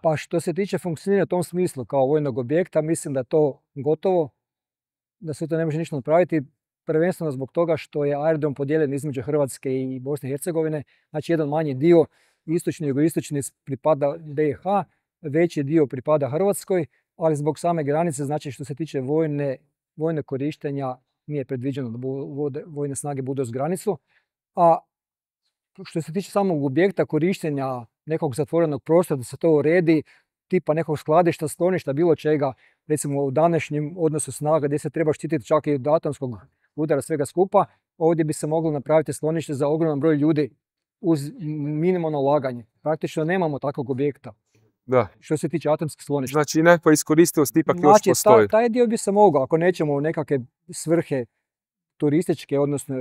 Pa što se tiče funkcioniranja u tom smislu kao vojnog objekta, mislim da je to gotovo, da se to ne može ništa napraviti, prvenstveno zbog toga što je aerodrom podijeljen između Hrvatske i Bosne i Hercegovine. Znači jedan manji dio, istočni i jugoistočni, pripada BiH, veći dio pripada Hrvatskoj, ali zbog same granice, znači što se tiče vojne korištenja, nije predviđeno da vojne snage budu uz granicu. A što se tiče samog objekta korištenja nekog zatvorenog prostora, da se to uredi, tipa nekog skladišta, skloništa, bilo čega, recimo u današnjem odnosu snaga gdje se treba štititi čak i od atomskog udara svega skupa, ovdje bi se moglo napraviti sklonište za ogroman broj ljudi uz minimalno ulaganje. Praktično nemamo takvog objekta. Da. Što se tiče atomskih skloništa. Znači nekakva iskoristivost ipak još postoji. Taj dio bi se mogao, ako nećemo u nekakve svrhe turističke, odnosno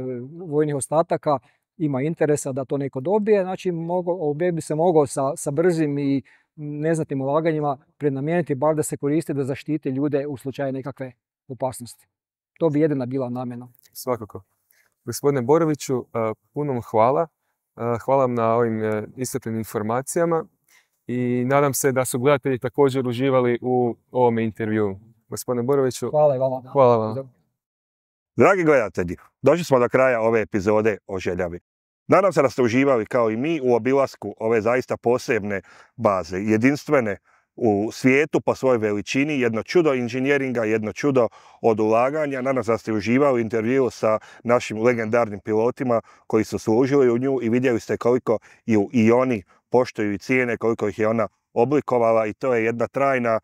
vojnih ostataka, ima interesa da to neko dobije, znači objekt bi se mogao sa brzim i neznatnim ulaganjima prenamijeniti, bar da se koristi da zaštiti ljude u slučaju nekakve opasnosti. To bi jedina bila namjena. Svakako. Gospodine Boroviću, puno vam hvala. Hvala vam na ovim iscrpnim informacijama i nadam se da su gledatelji također uživali u ovome intervjuu. Gospodine Boroviću, hvala i vama. Hvala vam. Dragi gledatelji, došli smo do kraja ove epizode o Željavi. Nadam se da ste uživali kao i mi u obilasku ove zaista posebne baze, jedinstvene u svijetu po svojoj veličini, jedno čudo inženjeringa, jedno čudo od ulaganja. Nadam se da ste uživali u intervju sa našim legendarnim pilotima koji su služili u nju i vidjeli ste koliko ju i oni poštuju i cijene, koliko ih je ona oblikovala i to je jedna trajna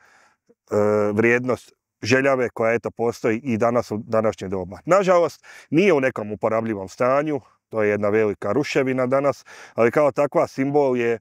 vrijednost Željave koja eto postoji i danas u današnje doba. Nažalost, nije u nekom uporabljivom stanju, to je jedna velika ruševina danas, ali kao takva simbol je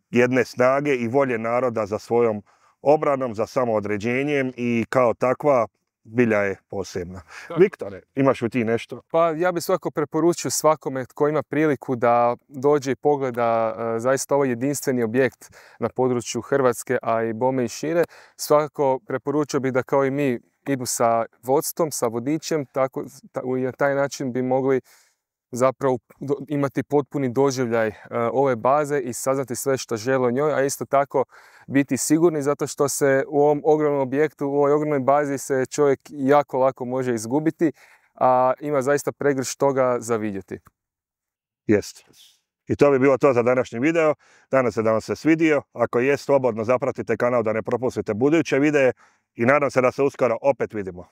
jedne snage i volje naroda za svojom obranom, za samoodređenjem i kao takva zbilja je posebna. Tako. Viktore, imaš li ti nešto? Pa ja bih svakako preporučio svakome tko ima priliku da dođe i pogleda zaista ovaj jedinstveni objekt na području Hrvatske, a i bome i šire. Svakako preporučio bih da kao i mi idu sa vodstvom, sa vodičem, tako na taj način bi mogli zapravo imati potpuni doživljaj ove baze i saznati sve što žele o njoj, a isto tako biti sigurni zato što se u ovom ogromnom objektu, u ovoj ogromnoj bazi se čovjek jako lako može izgubiti, a ima zaista pregršt toga za vidjeti. Jest. I to bi bilo to za današnji video. Nadam se da vam se svidio. Ako je, slobodno zapratite kanal da ne propustite buduće videe i nadam se da se uskoro opet vidimo.